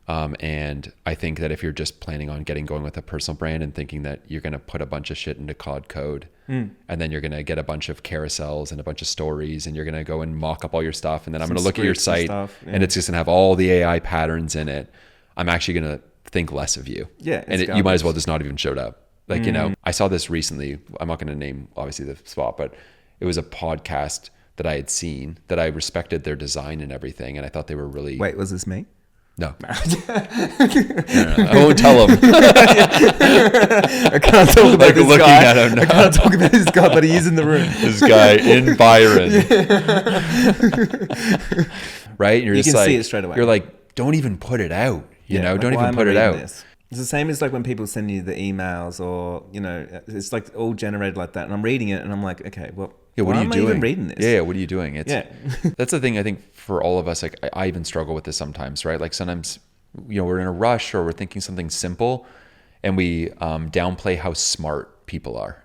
And I think that if you're just planning on getting going with a personal brand and thinking that you're going to put a bunch of shit into COD code and then you're going to get a bunch of carousels and a bunch of stories and you're going to go and mock up all your stuff. And then I'm going to look at your site and it's just going to have all the AI patterns in it. I'm actually going to think less of you. Yeah. And you might as well just not even showed up. Like, you know, I saw this recently. I'm not going to name obviously the spot, but it was a podcast that I had seen that I respected their design and everything. And I thought they were really... Wait, was this me? No. No. I won't tell him. I can't talk about this looking guy. At him now. I can't talk about this guy, but he is in the room. This guy in Byron. Right? And you're You just can like, see it straight away. You're like, don't even put it out. You know, like, don't why even am put I it reading out. this? It's the same as like when people send you the emails or, you know, it's like all generated like that. And I'm reading it and I'm like, okay, well, Yeah, what why are you am doing? I even reading this? Yeah, what are you doing? It's, Yeah. That's the thing I think for all of us, like I even struggle with this sometimes, right? Like sometimes, you know, we're in a rush or we're thinking something simple and we downplay how smart people are.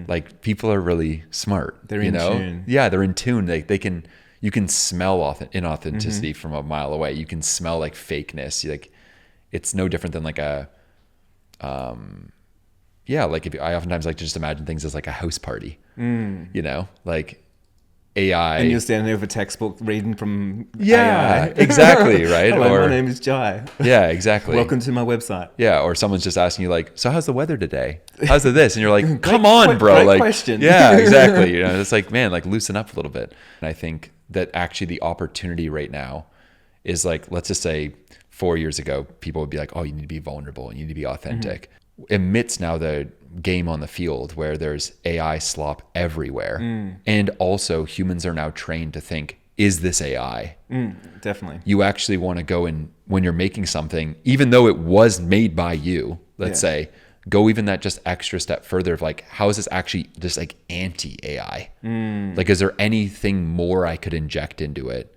Like people are really smart. They're you in know? tune. Yeah, they're in tune. They can, you can smell inauthenticity from a mile away. You can smell like fakeness. Like it's no different than like like if I oftentimes like to just imagine things as like a house party, you know, like AI. And you're standing there with a textbook reading from yeah, AI. exactly. Right. Hello, or my name is Jai. yeah, exactly. Welcome to my website. Yeah. Or someone's just asking you like, so how's the weather today? How's the this? And you're like, come on, bro. Great like, question. yeah, exactly. You know, it's like, man, like loosen up a little bit. And I think that actually the opportunity right now is like, let's just say 4 years ago, people would be like, oh, you need to be vulnerable and you need to be authentic. Amidst now the game on the field where there's AI slop everywhere. And also humans are now trained to think, is this AI? Definitely. You actually want to go in when you're making something, even though it was made by you, let's say, go even that just extra step further of like, how is this actually just like anti-AI? Like, is there anything more I could inject into it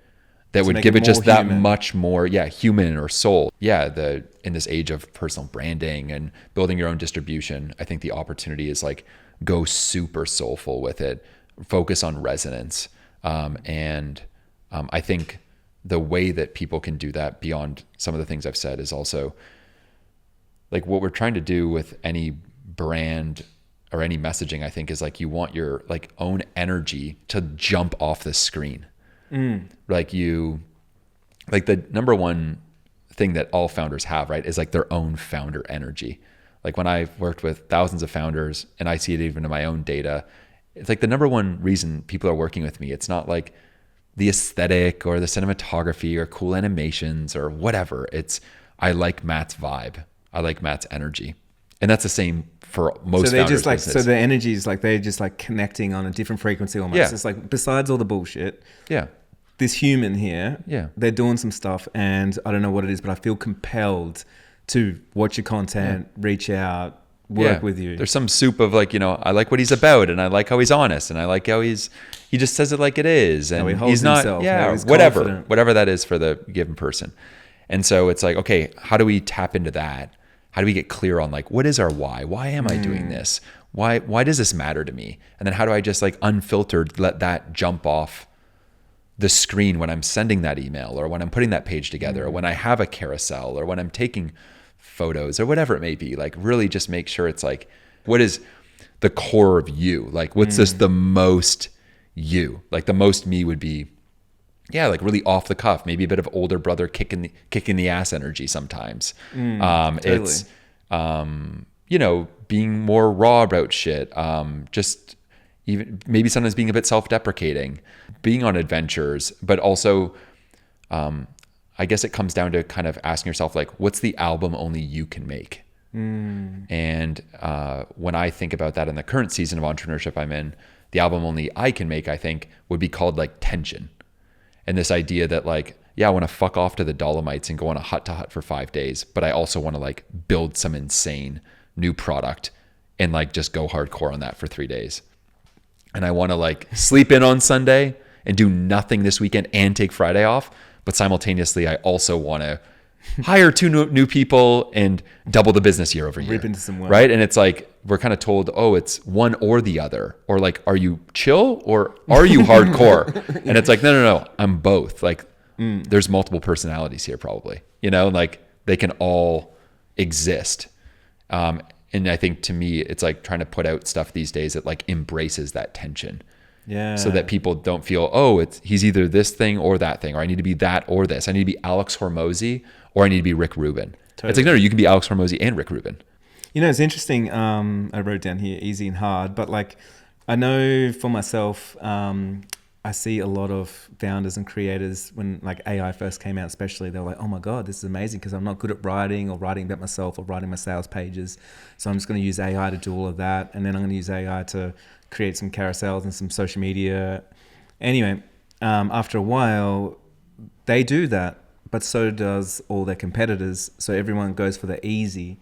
that would give it just that much more, human or soul? Yeah, in this age of personal branding and building your own distribution, I think the opportunity is like, go super soulful with it, focus on resonance. I think the way that people can do that beyond some of the things I've said is also like what we're trying to do with any brand or any messaging, I think, is like you want your like own energy to jump off the screen. Like the number one thing that all founders have, right, is like their own founder energy. Like when I've worked with thousands of founders and I see it even in my own data, it's like the number one reason people are working with me. It's not like the aesthetic or the cinematography or cool animations or whatever. It's, I like Matt's vibe. I like Matt's energy. And that's the same for most so they founders. just like, business. so the energy is like, they're just like connecting on a different frequency almost. Yeah. It's like, besides all the bullshit, Yeah. this human here, Yeah. they're doing some stuff and I don't know what it is, but I feel compelled to watch your content, reach out, work with you. There's some soup of like, you know, I like what he's about and I like how he's honest and I like how he just says it like it is. And he holds he's not, himself, he's whatever confident. that is for the given person. And so it's like, okay, how do we tap into that? How do we get clear on like, what is our why? Why am I doing this? Why does this matter to me? And then how do I just like unfiltered let that jump off the screen when I'm sending that email or when I'm putting that page together or when I have a carousel or when I'm taking photos or whatever it may be, like really just make sure it's like, what is the core of you? Like what's just the most you? Like the most me would be, like really off the cuff, maybe a bit of older brother kicking the ass energy sometimes. Totally. It's, you know, being more raw about shit. Just even maybe sometimes being a bit self-deprecating, being on adventures, but also, I guess it comes down to kind of asking yourself, like, what's the album only you can make? And when I think about that in the current season of entrepreneurship I'm in, the album only I can make, I think, would be called like Tension. And this idea that like, I want to fuck off to the Dolomites and go on a hut to hut for 5 days, but I also want to like build some insane new product and like just go hardcore on that for 3 days. And I want to like sleep in on Sunday and do nothing this weekend and take Friday off. But simultaneously, I also want to hire 2 new people and double the business year over year. Rip into some wealth. Right? And it's like, we're kind of told, oh, it's one or the other. Or like, are you chill or are you hardcore? And it's like, no, I'm both. Like, there's multiple personalities here probably. You know, like they can all exist. And I think to me, it's like trying to put out stuff these days that like embraces that tension. Yeah. So that people don't feel, oh, he's either this thing or that thing, or I need to be that or this. I need to be Alex Hormozy or I need to be Rick Rubin. Totally. It's like, no, you can be Alex Hormozy and Rick Rubin. You know, it's interesting. I wrote down here easy and hard, but like I know for myself, I see a lot of founders and creators when like AI first came out, especially, they're like, oh my God, this is amazing because I'm not good at writing or writing about myself or writing my sales pages. So I'm just going to use AI to do all of that. And then I'm going to use AI to create some carousels and some social media. Anyway, after a while, they do that, but so does all their competitors. So everyone goes for the easy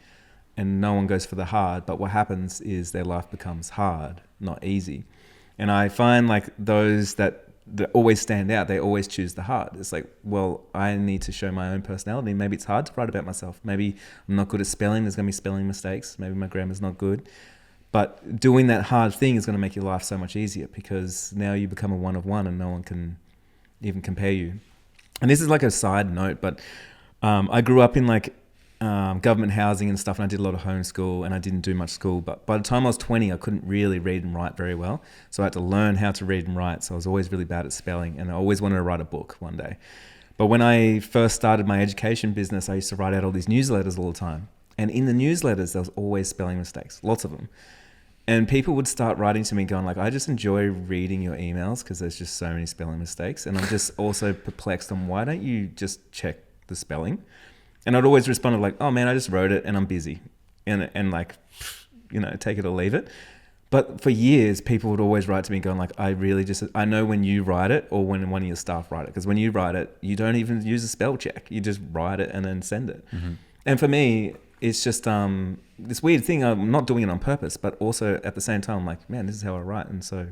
and no one goes for the hard. But what happens is their life becomes hard, not easy. And I find like those that always stand out, they always choose the hard. It's like, well, I need to show my own personality. Maybe it's hard to write about myself. Maybe I'm not good at spelling. There's going to be spelling mistakes. Maybe my grammar's not good. But doing that hard thing is going to make your life so much easier because now you become a one of one and no one can even compare you. And this is like a side note, but I grew up in like government housing and stuff, and I did a lot of homeschool, and I didn't do much school. But by the time I was 20, I couldn't really read and write very well. So I had to learn how to read and write. So I was always really bad at spelling, and I always wanted to write a book one day. But when I first started my education business, I used to write out all these newsletters all the time. And in the newsletters, there was always spelling mistakes, lots of them. And people would start writing to me going like, I just enjoy reading your emails because there's just so many spelling mistakes. And I'm just also perplexed on why don't you just check the spelling? And I'd always respond like, oh man, I just wrote it and I'm busy. And like, you know, take it or leave it. But for years, people would always write to me going like, I know when you write it or when one of your staff write it. Because when you write it, you don't even use a spell check. You just write it and then send it. Mm-hmm. And for me, it's just this weird thing. I'm not doing it on purpose, but also at the same time, I'm like, man, this is how I write. And so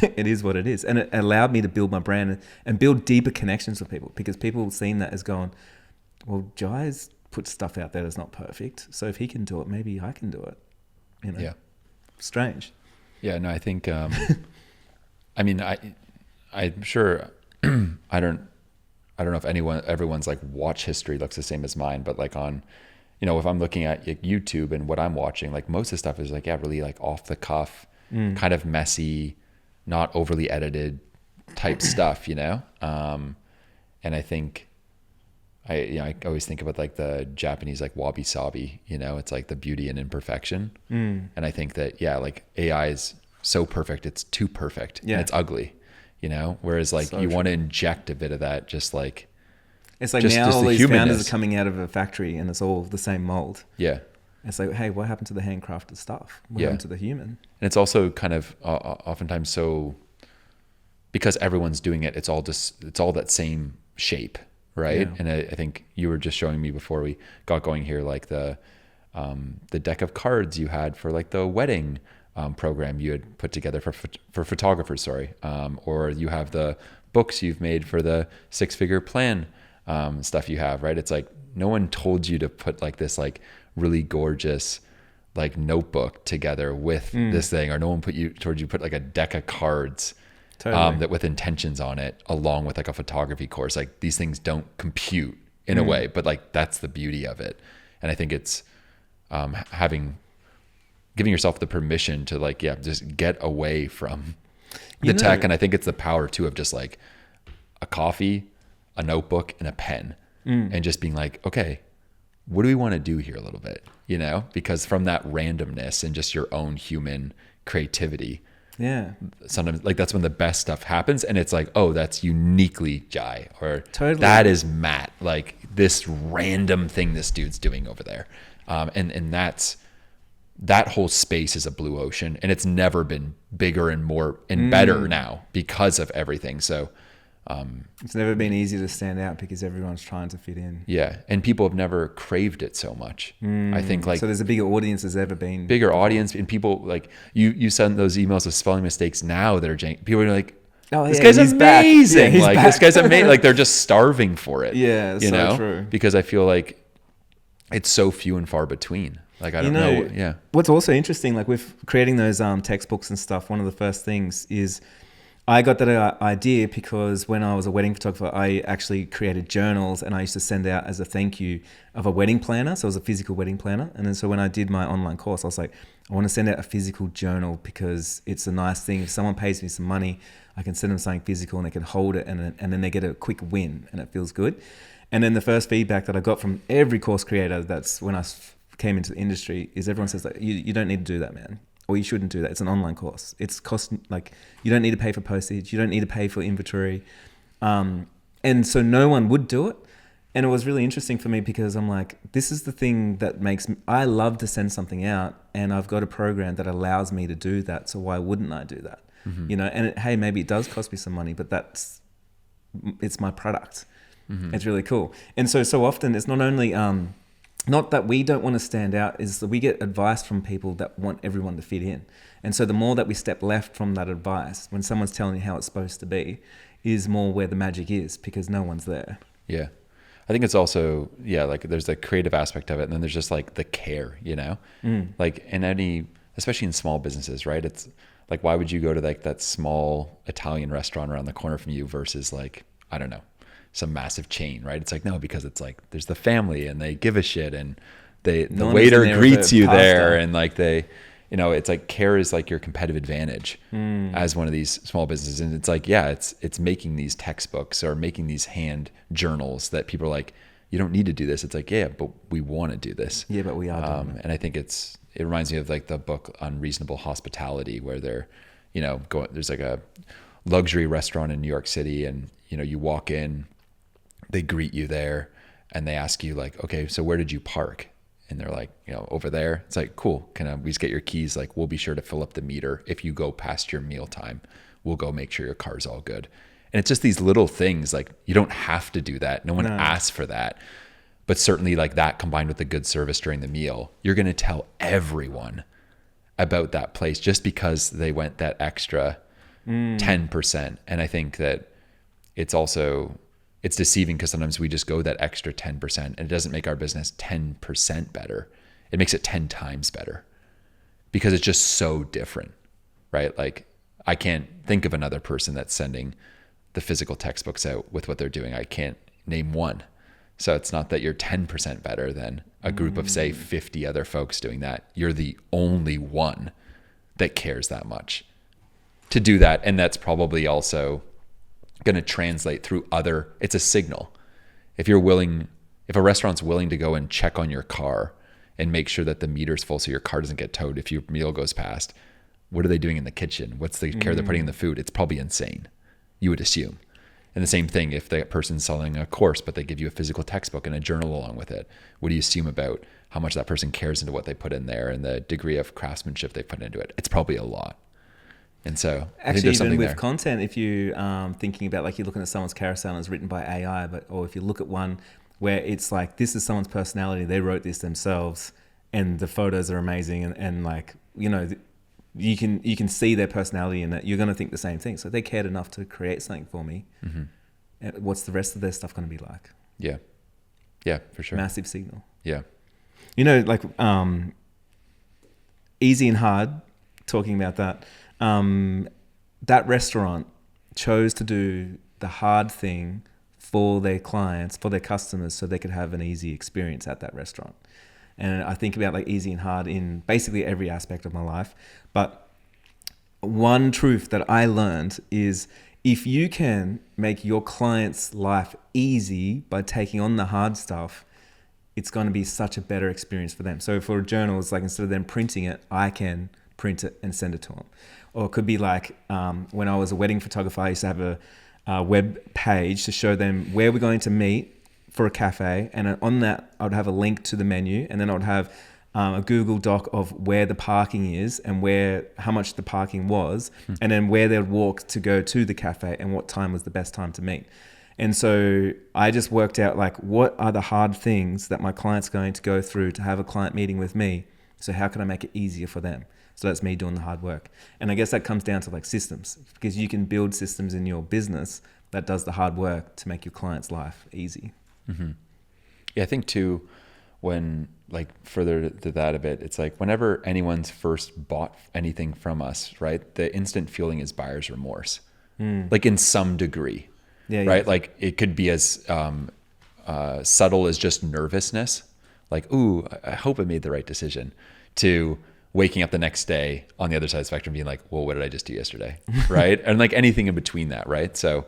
it is what it is. And it allowed me to build my brand and build deeper connections with people, because people have seen that as going, well, Jai's put stuff out there that's not perfect. So if he can do it, maybe I can do it. You know? Yeah. Strange. Yeah, no, I think, I mean, I'm sure, I don't know if everyone's like watch history looks the same as mine, but like on, you know, if I'm looking at like YouTube and what I'm watching, like most of the stuff is like, yeah, really like off the cuff, kind of messy, not overly edited type stuff, you know? And I think, I always think about like the Japanese like wabi sabi, you know, it's like the beauty and imperfection. And I think that, yeah, like AI is so perfect. It's too perfect. Yeah. And it's ugly, you know, whereas like so you want to inject a bit of that, just like, it's like now all these founders are coming out of a factory and it's all the same mold. Yeah. It's like, hey, what happened to the handcrafted stuff? What happened to the human? And it's also kind of oftentimes so, because everyone's doing it, it's all that same shape. Right. Yeah. And I think you were just showing me before we got going here, like the deck of cards you had for like the wedding program you had put together for photographers, sorry. Or you have the books you've made for the 6-figure plan stuff you have, right? It's like no one told you to put like this like really gorgeous like notebook together with this thing, or no one told you put like a deck of cards. Totally. That with intentions on it, along with like a photography course. Like these things don't compute in a way, but like that's the beauty of it. And I think it's giving yourself the permission to like, yeah, just get away from the tech. And I think it's the power too of just like a coffee, a notebook, and a pen, and just being like, okay, what do we want to do here a little bit? You know, because from that randomness and just your own human creativity. Yeah. Sometimes like that's when the best stuff happens, and it's like, oh, that's uniquely Jai, or totally. That is Matt, like this random thing this dude's doing over there. And that whole space is a blue ocean, and it's never been bigger and more and better now because of everything. So it's never been easy to stand out because everyone's trying to fit in. Yeah. And people have never craved it so much. I think like, so there's a bigger audience there's ever been. Bigger audience, and people like you send those emails with spelling mistakes now that are people are like, oh, this guy's amazing. Yeah, like back. This guy's amazing. Like they're just starving for it. Yeah. You know, true. Because I feel like it's so few and far between. Like, I don't know. Yeah. What's also interesting, like with creating those textbooks and stuff, one of the first things is, I got that idea because when I was a wedding photographer, I actually created journals, and I used to send out as a thank you of a wedding planner. So it was a physical wedding planner. And then so when I did my online course, I was like, I want to send out a physical journal because it's a nice thing. If someone pays me some money, I can send them something physical and they can hold it, and then they get a quick win and it feels good. And then the first feedback that I got from every course creator, that's when I came into the industry, is everyone says like, you don't need to do that, man. Or you shouldn't do that. It's an online course. It's cost, like, you don't need to pay for postage. You don't need to pay for inventory. And so no one would do it. And it was really interesting for me because I'm like, this is the thing that makes me, I love to send something out, and I've got a program that allows me to do that. So why wouldn't I do that? You know, and hey, maybe it does cost me some money, but it's my product. It's really cool. And so often it's not only, not that we don't want to stand out, is that we get advice from people that want everyone to fit in. And so the more that we step left from that advice, when someone's telling you how it's supposed to be, is more where the magic is, because no one's there. Yeah. I think it's also, yeah, like there's the creative aspect of it, and then there's just like the care, you know? Like in especially in small businesses, right? It's like, why would you go to like that small Italian restaurant around the corner from you versus like, I don't know, some massive chain, right? It's like, no, because it's like there's the family and they give a shit, and the No one is waiter in there greets with you pasta. there, and like they, you know, it's like care is like your competitive advantage as one of these small businesses. And it's like, yeah, it's making these textbooks or making these hand journals that people are like, you don't need to do this. It's like, yeah, but we want to do this. Yeah, but we are doing it. And I think it reminds me of like the book Unreasonable Hospitality, where they're, you know, there's like a luxury restaurant in New York City, and, you know, you walk in, they greet you there, and they ask you like, okay, so where did you park? And they're like, you know, over there. It's like, cool. Can we just get your keys? Like, we'll be sure to fill up the meter. If you go past your meal time, we'll go make sure your car's all good. And it's just these little things. Like, you don't have to do that. No one asks for that. But certainly like that combined with the good service during the meal, you're going to tell everyone about that place just because they went that extra 10%. And I think that it's deceiving because sometimes we just go that extra 10% and it doesn't make our business 10% better. It makes it 10 times better because it's just so different, right? Like, I can't think of another person that's sending the physical textbooks out with what they're doing. I can't name one. So it's not that you're 10% better than a group of, say, 50 other folks doing that. You're the only one that cares that much to do that. And that's probably also going to translate through it's a signal. If a restaurant's willing to go and check on your car and make sure that the meter's full so your car doesn't get towed if your meal goes past, what are they doing in the kitchen? What's the care they're putting in the food? It's probably insane, you would assume. And the same thing, if that person's selling a course, but they give you a physical textbook and a journal along with it, what do you assume about how much that person cares into what they put in there and the degree of craftsmanship they put into it? It's probably a lot. And so I think Actually, there's even something with there. content, if you thinking about like you're looking at someone's carousel and it's written by AI, or if you look at one where it's like, this is someone's personality, they wrote this themselves, and the photos are amazing, and like, you know, you can see their personality in it. You're going to think the same thing. So they cared enough to create something for me. And what's the rest of their stuff going to be like? Yeah, for sure. Massive signal. Yeah. You know, like easy and hard, talking about that. That restaurant chose to do the hard thing for their clients, for their customers, so they could have an easy experience at that restaurant. And I think about like easy and hard in basically every aspect of my life. But one truth that I learned is, if you can make your client's life easy by taking on the hard stuff, it's going to be such a better experience for them. So for a journal, it's like, instead of them printing it, I can print it and send it to them. Or it could be like when I was a wedding photographer, I used to have a web page to show them where we're going to meet for a cafe. And on that, I would have a link to the menu, and then I would have a Google Doc of where the parking is and how much the parking was, and then where they would walk to go to the cafe and what time was the best time to meet. And so I just worked out like, what are the hard things that my client's going to go through to have a client meeting with me? So how can I make it easier for them? So that's me doing the hard work. And I guess that comes down to like systems, because you can build systems in your business that does the hard work to make your client's life easy. Yeah, I think too, when like further to that a bit, it's like whenever anyone's first bought anything from us, right, the instant feeling is buyer's remorse, like in some degree, right? Like it could be as subtle as just nervousness, like, ooh, I hope I made the right decision, to waking up the next day on the other side of the spectrum being like, well, what did I just do yesterday? Right? And like anything in between that, right? So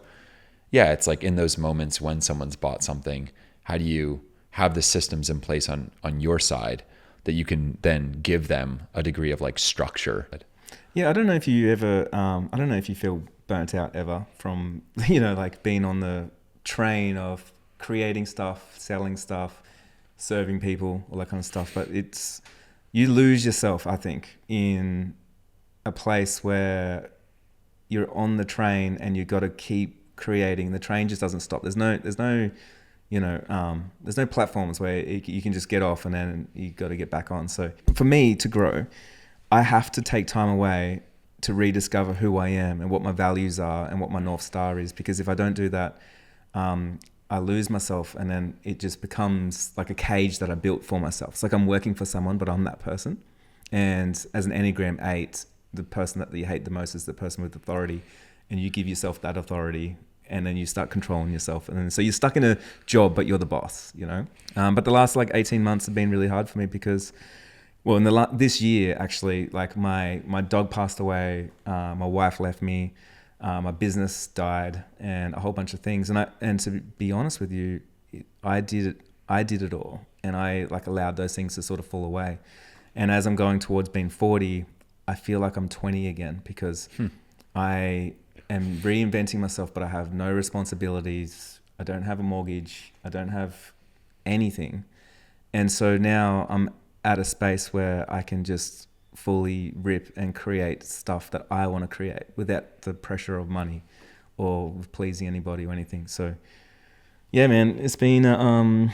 yeah, it's like in those moments when someone's bought something, how do you have the systems in place on your side that you can then give them a degree of like structure? Yeah, I don't know if you ever, I don't know if you feel burnt out ever from, you know, like being on the train of creating stuff, selling stuff, serving people, all that kind of stuff. But you lose yourself, I think, in a place where you're on the train and you've got to keep creating. The train just doesn't stop. There's no platforms where you can just get off and then you got to get back on. So for me to grow, I have to take time away to rediscover who I am and what my values are and what my North Star is. Because if I don't do that, I lose myself, and then it just becomes like a cage that I built for myself. It's like I'm working for someone, but I'm that person. And as an Enneagram 8, the person that you hate the most is the person with authority, and you give yourself that authority and then you start controlling yourself. And then, so you're stuck in a job, but you're the boss, you know? But the last like 18 months have been really hard for me because, well, in this year, actually, like my dog passed away, my wife left me, my business died, and a whole bunch of things. And to be honest with you, I did it all. And I like allowed those things to sort of fall away. And as I'm going towards being 40, I feel like I'm 20 again because I am reinventing myself, but I have no responsibilities. I don't have a mortgage. I don't have anything. And so now I'm at a space where I can just fully rip and create stuff that I want to create without the pressure of money or pleasing anybody or anything. So yeah, man, it's been a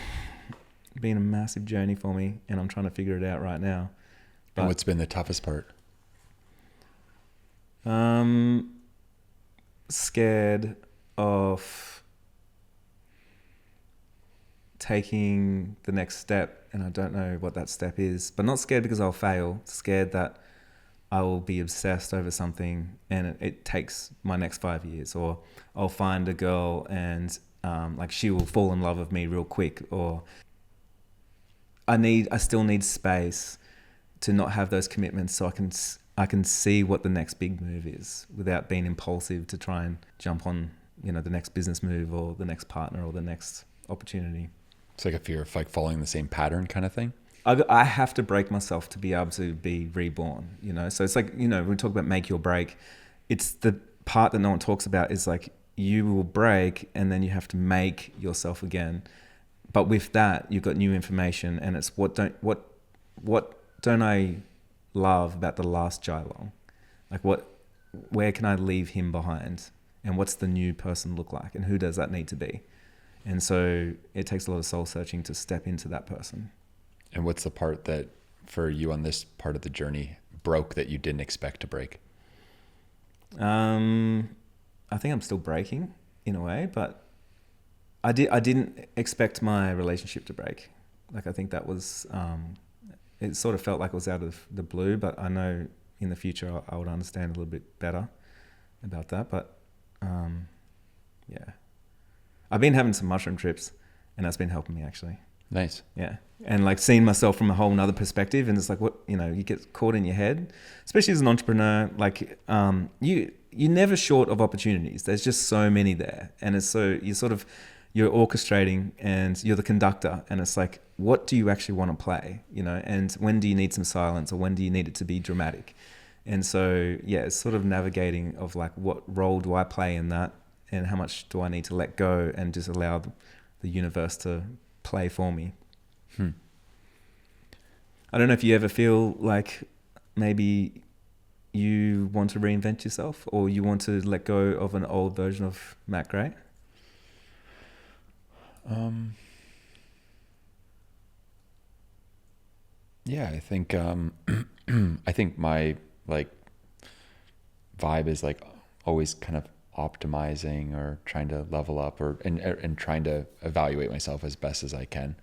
massive journey for me, and I'm trying to figure it out right now. But, and what's been the toughest part? Scared of taking the next step, and I don't know what that step is, but not scared because I'll fail, scared that I will be obsessed over something and it takes my next 5 years, or I'll find a girl and like she will fall in love with me real quick, or I still need space to not have those commitments so I can see what the next big move is without being impulsive to try and jump on, you know, the next business move or the next partner or the next opportunity. It's like a fear of like following the same pattern kind of thing. I have to break myself to be able to be reborn, you know? So it's like, you know, when we talk about make or break, it's the part that no one talks about is like you will break and then you have to make yourself again. But with that, you've got new information, and it's what don't I love about the last Jylong? Like where can I leave him behind? And what's the new person look like? And who does that need to be? And so it takes a lot of soul searching to step into that person. And what's the part that for you on this part of the journey broke that you didn't expect to break? I think I'm still breaking in a way, but I didn't expect my relationship to break. Like I think that was, it sort of felt like it was out of the blue, but I know in the future I would understand a little bit better about that. But yeah, I've been having some mushroom trips, and that's been helping me actually. Nice. Yeah. And like seeing myself from a whole nother perspective, and it's like, what, you know, you get caught in your head, especially as an entrepreneur, like you're never short of opportunities. There's just so many there. And it's so you're orchestrating and you're the conductor, and it's like, what do you actually want to play, you know, and when do you need some silence, or when do you need it to be dramatic? And so, yeah, it's sort of navigating of like, what role do I play in that, and how much do I need to let go and just allow the universe to play for me. I don't know if you ever feel like maybe you want to reinvent yourself, or you want to let go of an old version of Matt Gray. Yeah, I think I think my like vibe is like always kind of optimizing or trying to level up and trying to evaluate myself as best as I can.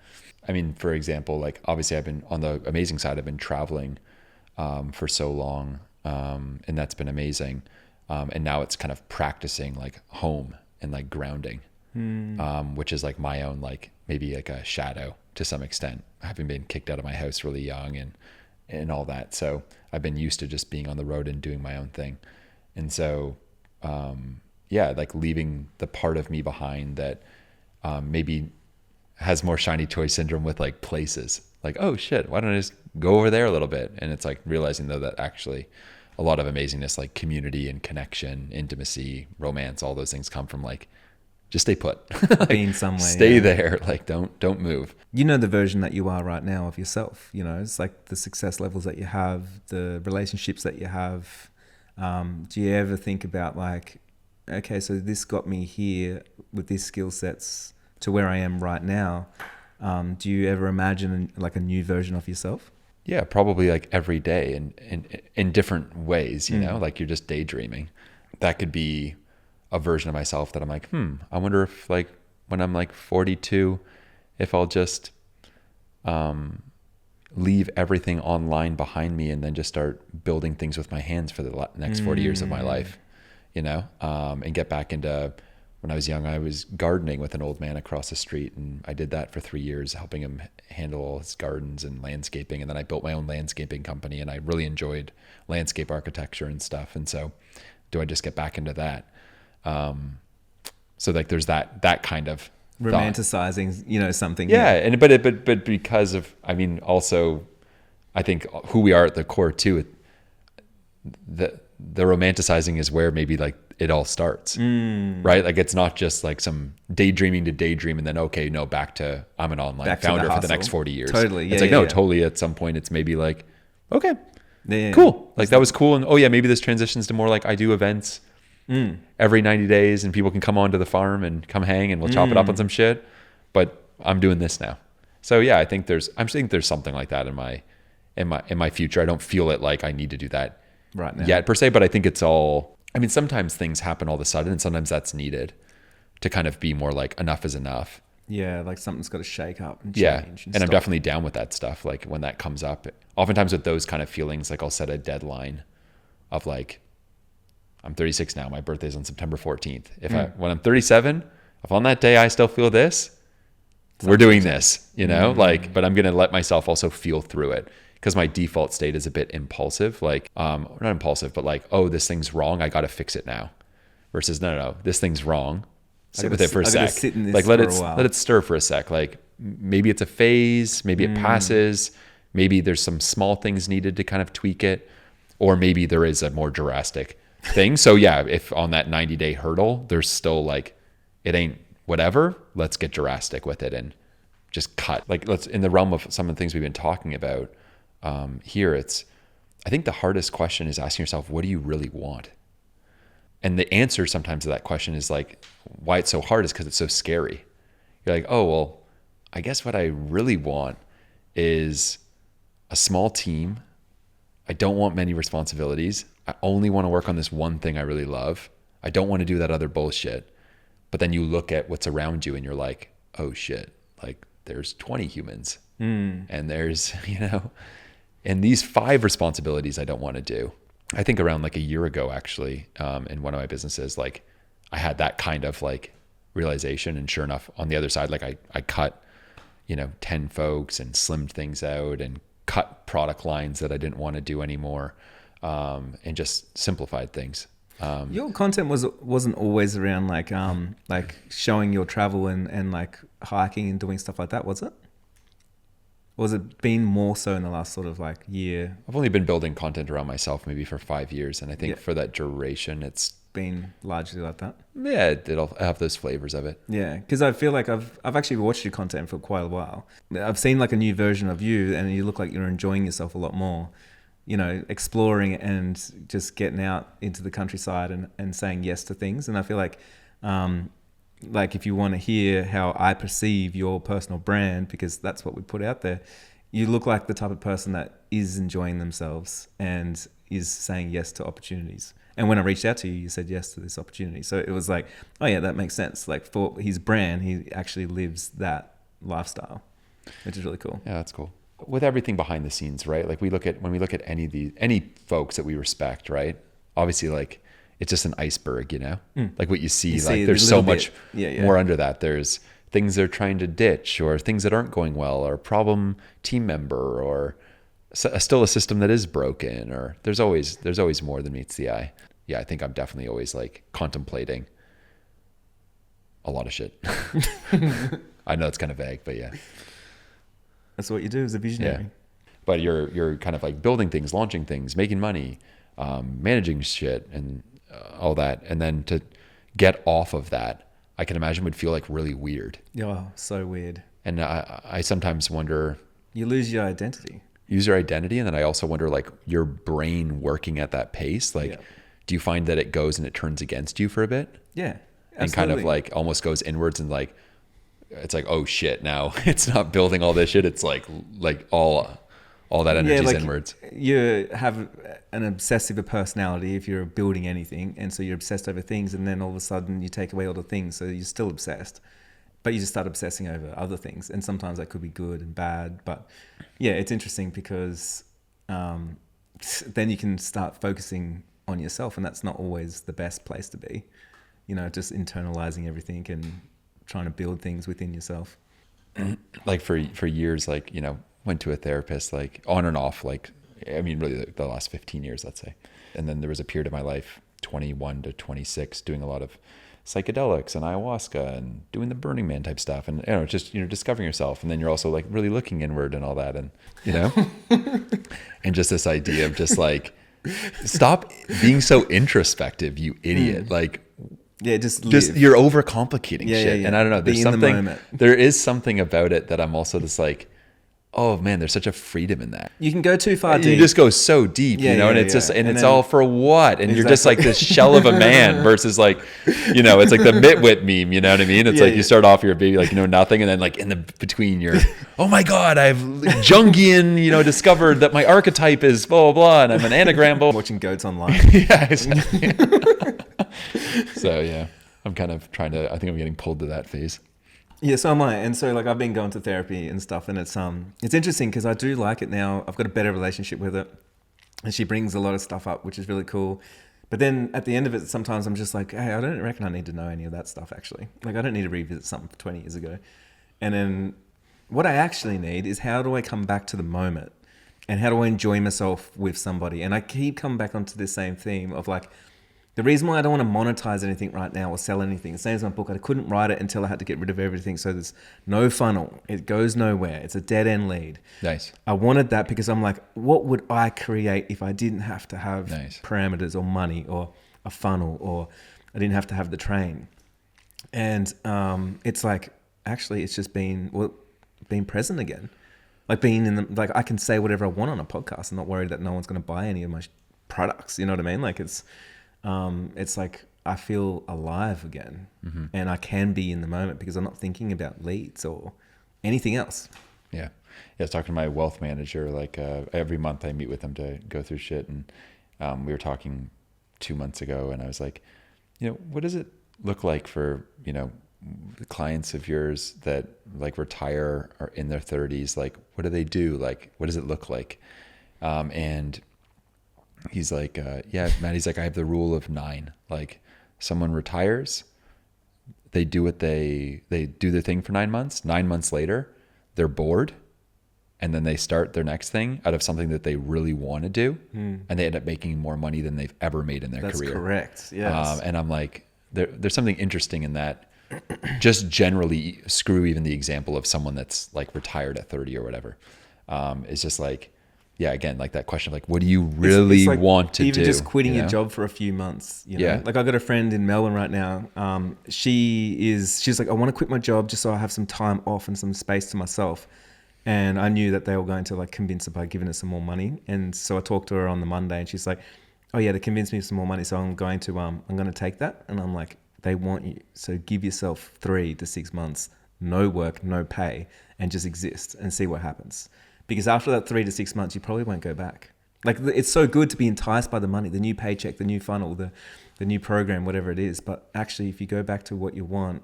I mean, for example, like obviously I've been on the amazing side, I've been traveling for so long, and that's been amazing. And now it's kind of practicing like home and like grounding, which is like my own, like maybe like a shadow to some extent, having been kicked out of my house really young and all that. So I've been used to just being on the road and doing my own thing. And so, yeah, like leaving the part of me behind that maybe has more shiny toy syndrome with like places. Like, oh shit, why don't I just go over there a little bit? And it's like realizing though that actually a lot of amazingness, like community and connection, intimacy, romance, all those things come from like, just stay put. Like, being somewhere. Stay there. Like don't move. You know the version that you are right now of yourself. You know, it's like the success levels that you have, the relationships that you have. Do you ever think about like, okay, so this got me here with these skill sets to where I am right now. Do you ever imagine like a new version of yourself? Yeah, probably like every day in different ways, you know, like you're just daydreaming. That could be a version of myself that I'm like, I wonder if like when I'm like 42, if I'll just leave everything online behind me and then just start building things with my hands for the next 40 years of my life, you know, and get back into when I was young, I was gardening with an old man across the street, and I did that for 3 years, helping him handle all his gardens and landscaping. And then I built my own landscaping company, and I really enjoyed landscape architecture and stuff. And so do I just get back into that? So like there's that kind of romanticizing, you know, something. Yeah. And, but because of, I mean, also I think who we are at the core too, the romanticizing is where maybe like it all starts, right? Like it's not just like some daydreaming to daydream and then, okay, no, back to I'm an online founder for the next 40 years. Totally. Yeah, it's like, totally. At some point it's maybe like, okay, yeah, cool. Like that was cool. And oh yeah, maybe this transitions to more like I do events every 90 days and people can come onto the farm and come hang and we'll chop it up on some shit. But I'm doing this now. So yeah, I think there's something like that in my future. I don't feel it like I need to do that right now yet per se, but I think it's all, I mean, sometimes things happen all of a sudden and sometimes that's needed to kind of be more like enough is enough. Yeah. Like something's got to shake up and Yeah. change. And I'm definitely down with that stuff. Like when that comes up, oftentimes with those kind of feelings, like I'll set a deadline of like, I'm 36 now. My birthday's on September 14th. When I'm 37, if on that day I still feel this, we're doing this, you know, like, but I'm going to let myself also feel through it. Because my default state is a bit impulsive, like not impulsive, but like, oh, this thing's wrong, I got to fix it now. Versus no, this thing's wrong. Sit with it for a sec. Like let it stir for a sec. Like maybe it's a phase, maybe it passes, maybe there's some small things needed to kind of tweak it, or maybe there is a more drastic thing. So yeah, if on that 90-day hurdle, there's still like, it ain't whatever, let's get drastic with it and just cut. Like let's, in the realm of some of the things we've been talking about, here I think the hardest question is asking yourself, what do you really want? And the answer sometimes to that question is like, why it's so hard is because it's so scary. You're like, oh, well, I guess what I really want is a small team. I don't want many responsibilities. I only want to work on this one thing I really love. I don't want to do that other bullshit. But then you look at what's around you and you're like, oh shit, like there's 20 humans and there's, you know, and these 5 responsibilities I don't want to do. I think around like a year ago, actually, in one of my businesses, like I had that kind of like realization. And sure enough, on the other side, like I cut, 10 folks and slimmed things out and cut product lines that I didn't want to do anymore, and just simplified things. Your content wasn't always around like showing your travel and like hiking and doing stuff like that, was it? Or was it been more so in the last sort of like year? I've only been building content around myself maybe for 5 years. And I think for that duration, it's been largely like that. Yeah, it'll have those flavors of it. Yeah, because I feel like I've actually watched your content for quite a while. I've seen like a new version of you and you look like you're enjoying yourself a lot more, exploring and just getting out into the countryside and saying yes to things. And I feel like if you want to hear how I perceive your personal brand, because that's what we put out there, you look like the type of person that is enjoying themselves and is saying yes to opportunities. And when I reached out to you, you said yes to this opportunity. So it was like, oh yeah, that makes sense. Like for his brand, he actually lives that lifestyle, which is really cool. Yeah, that's cool. With everything behind the scenes, right? Like when we look at any folks that we respect, right? Obviously, like it's just an iceberg, like what you see, like there's so much more under that. There's things they're trying to ditch or things that aren't going well or a problem team member or still a system that is broken, or there's always more than meets the eye. Yeah, I think I'm definitely always like contemplating a lot of shit. I know it's kind of vague, but yeah. That's what you do as a visionary. Yeah. But you're kind of like building things, launching things, making money, managing shit and all that. And then to get off of that, I can imagine would feel like really weird. Oh, so weird. And I sometimes wonder. You lose your identity. Use your identity. And then I also wonder like your brain working at that pace. Like, do you find that it goes and it turns against you for a bit? Yeah. Absolutely. And kind of like almost goes inwards and like, it's like, oh shit, now it's not building all this shit. It's like all that energy is inwards. You have an obsessive personality if you're building anything. And so you're obsessed over things. And then all of a sudden you take away all the things. So you're still obsessed, but you just start obsessing over other things. And sometimes that could be good and bad. But yeah, it's interesting because then you can start focusing on yourself. And that's not always the best place to be. just internalizing everything and trying to build things within yourself. Like for years, like, went to a therapist, like on and off, like, I mean, really the last 15 years, let's say. And then there was a period of my life, 21 to 26, doing a lot of psychedelics and ayahuasca and doing the Burning Man type stuff. And, just, discovering yourself. And then you're also like really looking inward and all that. And, and just this idea of just like, stop being so introspective, you idiot. Like, yeah, just you're overcomplicating shit. Yeah. And I don't know, there is something about it that I'm also just like, oh man, there's such a freedom in that. You can go too far deep. You just go so deep, and it's just, and it's all for what? And you're just like this shell of a man versus like, it's like the Mitwit meme, you know what I mean? It's like you start off, you're a baby, like, nothing. And then like in the between you're, oh my God, I've Jungian, discovered that my archetype is blah, blah, blah. And I'm an anagram. Blah. Watching goats online. Yeah, exactly. So yeah, I'm kind of I think I'm getting pulled to that phase. Yeah, so am I. And so like I've been going to therapy and stuff, and it's interesting because I do like it now. I've got a better relationship with it, and she brings a lot of stuff up, which is really cool. But then at the end of it, sometimes I'm just like, hey, I don't reckon I need to know any of that stuff actually. Like I don't need to revisit something 20 years ago. And then what I actually need is, how do I come back to the moment, and how do I enjoy myself with somebody? And I keep coming back onto this same theme of like, the reason why I don't want to monetize anything right now or sell anything, the same as my book, I couldn't write it until I had to get rid of everything. So there's no funnel. It goes nowhere. It's a dead end lead. Nice. I wanted that because I'm like, what would I create if I didn't have to have parameters or money or a funnel, or I didn't have to have the train? And it's like, actually, it's just being present again. Like being like I can say whatever I want on a podcast. I'm not worried that no one's going to buy any of my products. You know what I mean? Like it's like I feel alive again, and I can be in the moment because I'm not thinking about leads or anything else. Yeah. I was talking to my wealth manager, like every month I meet with him to go through shit. And we were talking 2 months ago, and I was like, what does it look like for, the clients of yours that like retire or in their 30s? Like, what do they do? Like, what does it look like? And he's like, Matt, he's like, I have the rule of 9. Like someone retires, they do they do their thing for 9 months. 9 months later, they're bored. And then they start their next thing out of something that they really want to do. And they end up making more money than they've ever made in their career. That's correct. Yes. And I'm like, there's something interesting in that. Just generally, screw even the example of someone that's like retired at 30 or whatever. It's just like, yeah, again, like that question of like, what do you really like want to do? Even just quitting your job for a few months. Yeah. Like I got a friend in Melbourne right now. She's like, I want to quit my job just so I have some time off and some space to myself. And I knew that they were going to like convince her by giving her some more money. And so I talked to her on the Monday, and she's like, oh yeah, they convinced me of some more money. So I'm going to take that. And I'm like, they want you. So give yourself 3 to 6 months, no work, no pay, and just exist and see what happens. Because after that 3 to 6 months, you probably won't go back. Like it's so good to be enticed by the money, the new paycheck, the new funnel, the new program, whatever it is. But actually, if you go back to what you want,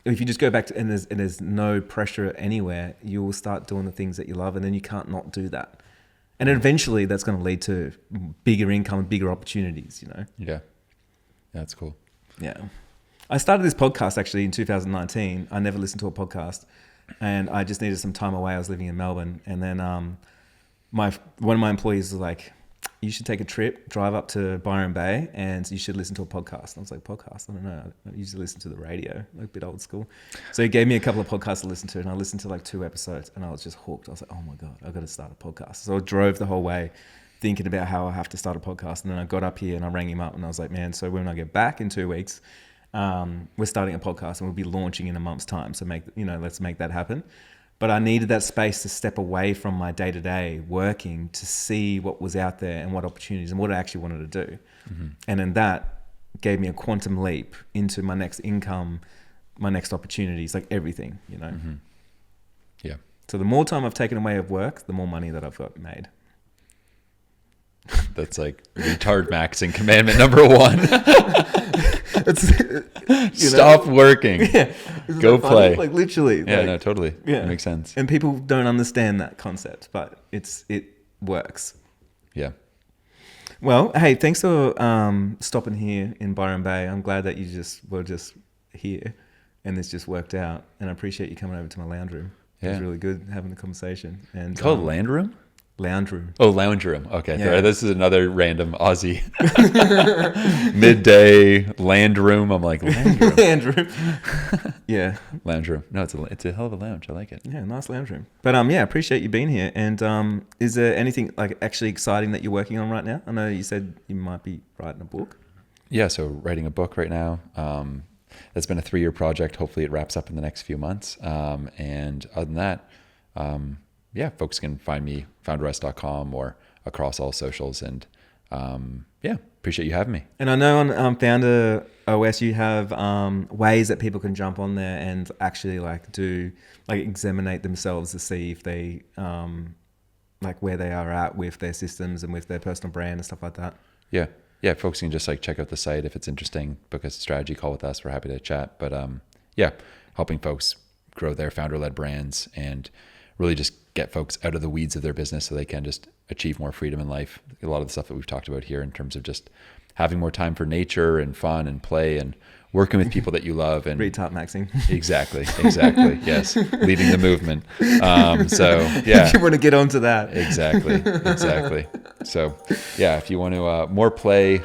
if you just go back to, and there's no pressure anywhere, you will start doing the things that you love, and then you can't not do that. And eventually that's going to lead to bigger income and bigger opportunities, Yeah. That's cool. Yeah. I started this podcast actually in 2019. I never listened to a podcast, and I just needed some time away. I was living in Melbourne, and then one of my employees was like, you should take a trip, drive up to Byron Bay, and you should listen to a podcast. And I was like, podcast? I don't know. I usually listen to the radio, like a bit old school. So he gave me a couple of podcasts to listen to, and I listened to like 2 episodes, and I was just hooked. I was like, oh my God, I've got to start a podcast. So I drove the whole way thinking about how I have to start a podcast. And then I got up here and I rang him up, and I was like, man, so when I get back in 2 weeks, we're starting a podcast, and we'll be launching in a month's time. So let's make that happen. But I needed that space to step away from my day-to-day working to see what was out there and what opportunities and what I actually wanted to do. Mm-hmm. And then that gave me a quantum leap into my next income, my next opportunities, like everything, Mm-hmm. Yeah. So the more time I've taken away of work, the more money that I've got made. That's like retard maxing commandment number 1. Stop working. Yeah. Go play. Like literally. Yeah, no, totally. Yeah. It makes sense. And people don't understand that concept, but it works. Yeah. Well, hey, thanks for stopping here in Byron Bay. I'm glad that you were just here and this just worked out. And I appreciate you coming over to my lounge room. It was really good having the conversation. And Called land room? Lounge room. Oh, lounge room. Okay. Yeah. Sorry, this is another random Aussie midday land room. I'm like, land room. Lounge room. Yeah. Lounge room. No, it's a hell of a lounge. I like it. Yeah, nice lounge room. But yeah, appreciate you being here. And is there anything like actually exciting that you're working on right now? I know you said you might be writing a book. Yeah, so writing a book right now. That's been a 3-year project. Hopefully it wraps up in the next few months. And other than that, yeah, folks can find me founderus.com or across all socials. And yeah, appreciate you having me. And I know on Founder OS you have ways that people can jump on there and actually examinate themselves to see if they like where they are at with their systems and with their personal brand and stuff like that. Yeah. Yeah, folks can just check out the site if it's interesting, book a strategy call with us. We're happy to chat. But yeah, helping folks grow their founder-led brands and really just get folks out of the weeds of their business so they can just achieve more freedom in life. A lot of the stuff that we've talked about here in terms of just having more time for nature and fun and play and working with people that you love and retard maxing. Exactly. Yes. Leading the movement. So yeah, if you want to get onto that. Exactly. So yeah, if you want to, more play,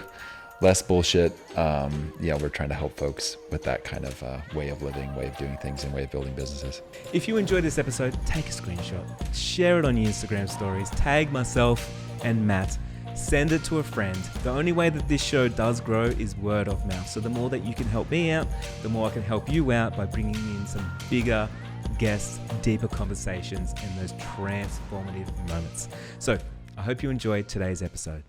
less bullshit. Yeah, we're trying to help folks with that kind of way of living, way of doing things, and way of building businesses. If you enjoyed this episode, take a screenshot, share it on your Instagram stories, tag myself and Matt, send it to a friend. The only way that this show does grow is word of mouth. So the more that you can help me out, the more I can help you out by bringing in some bigger guests, deeper conversations, and those transformative moments. So I hope you enjoyed today's episode.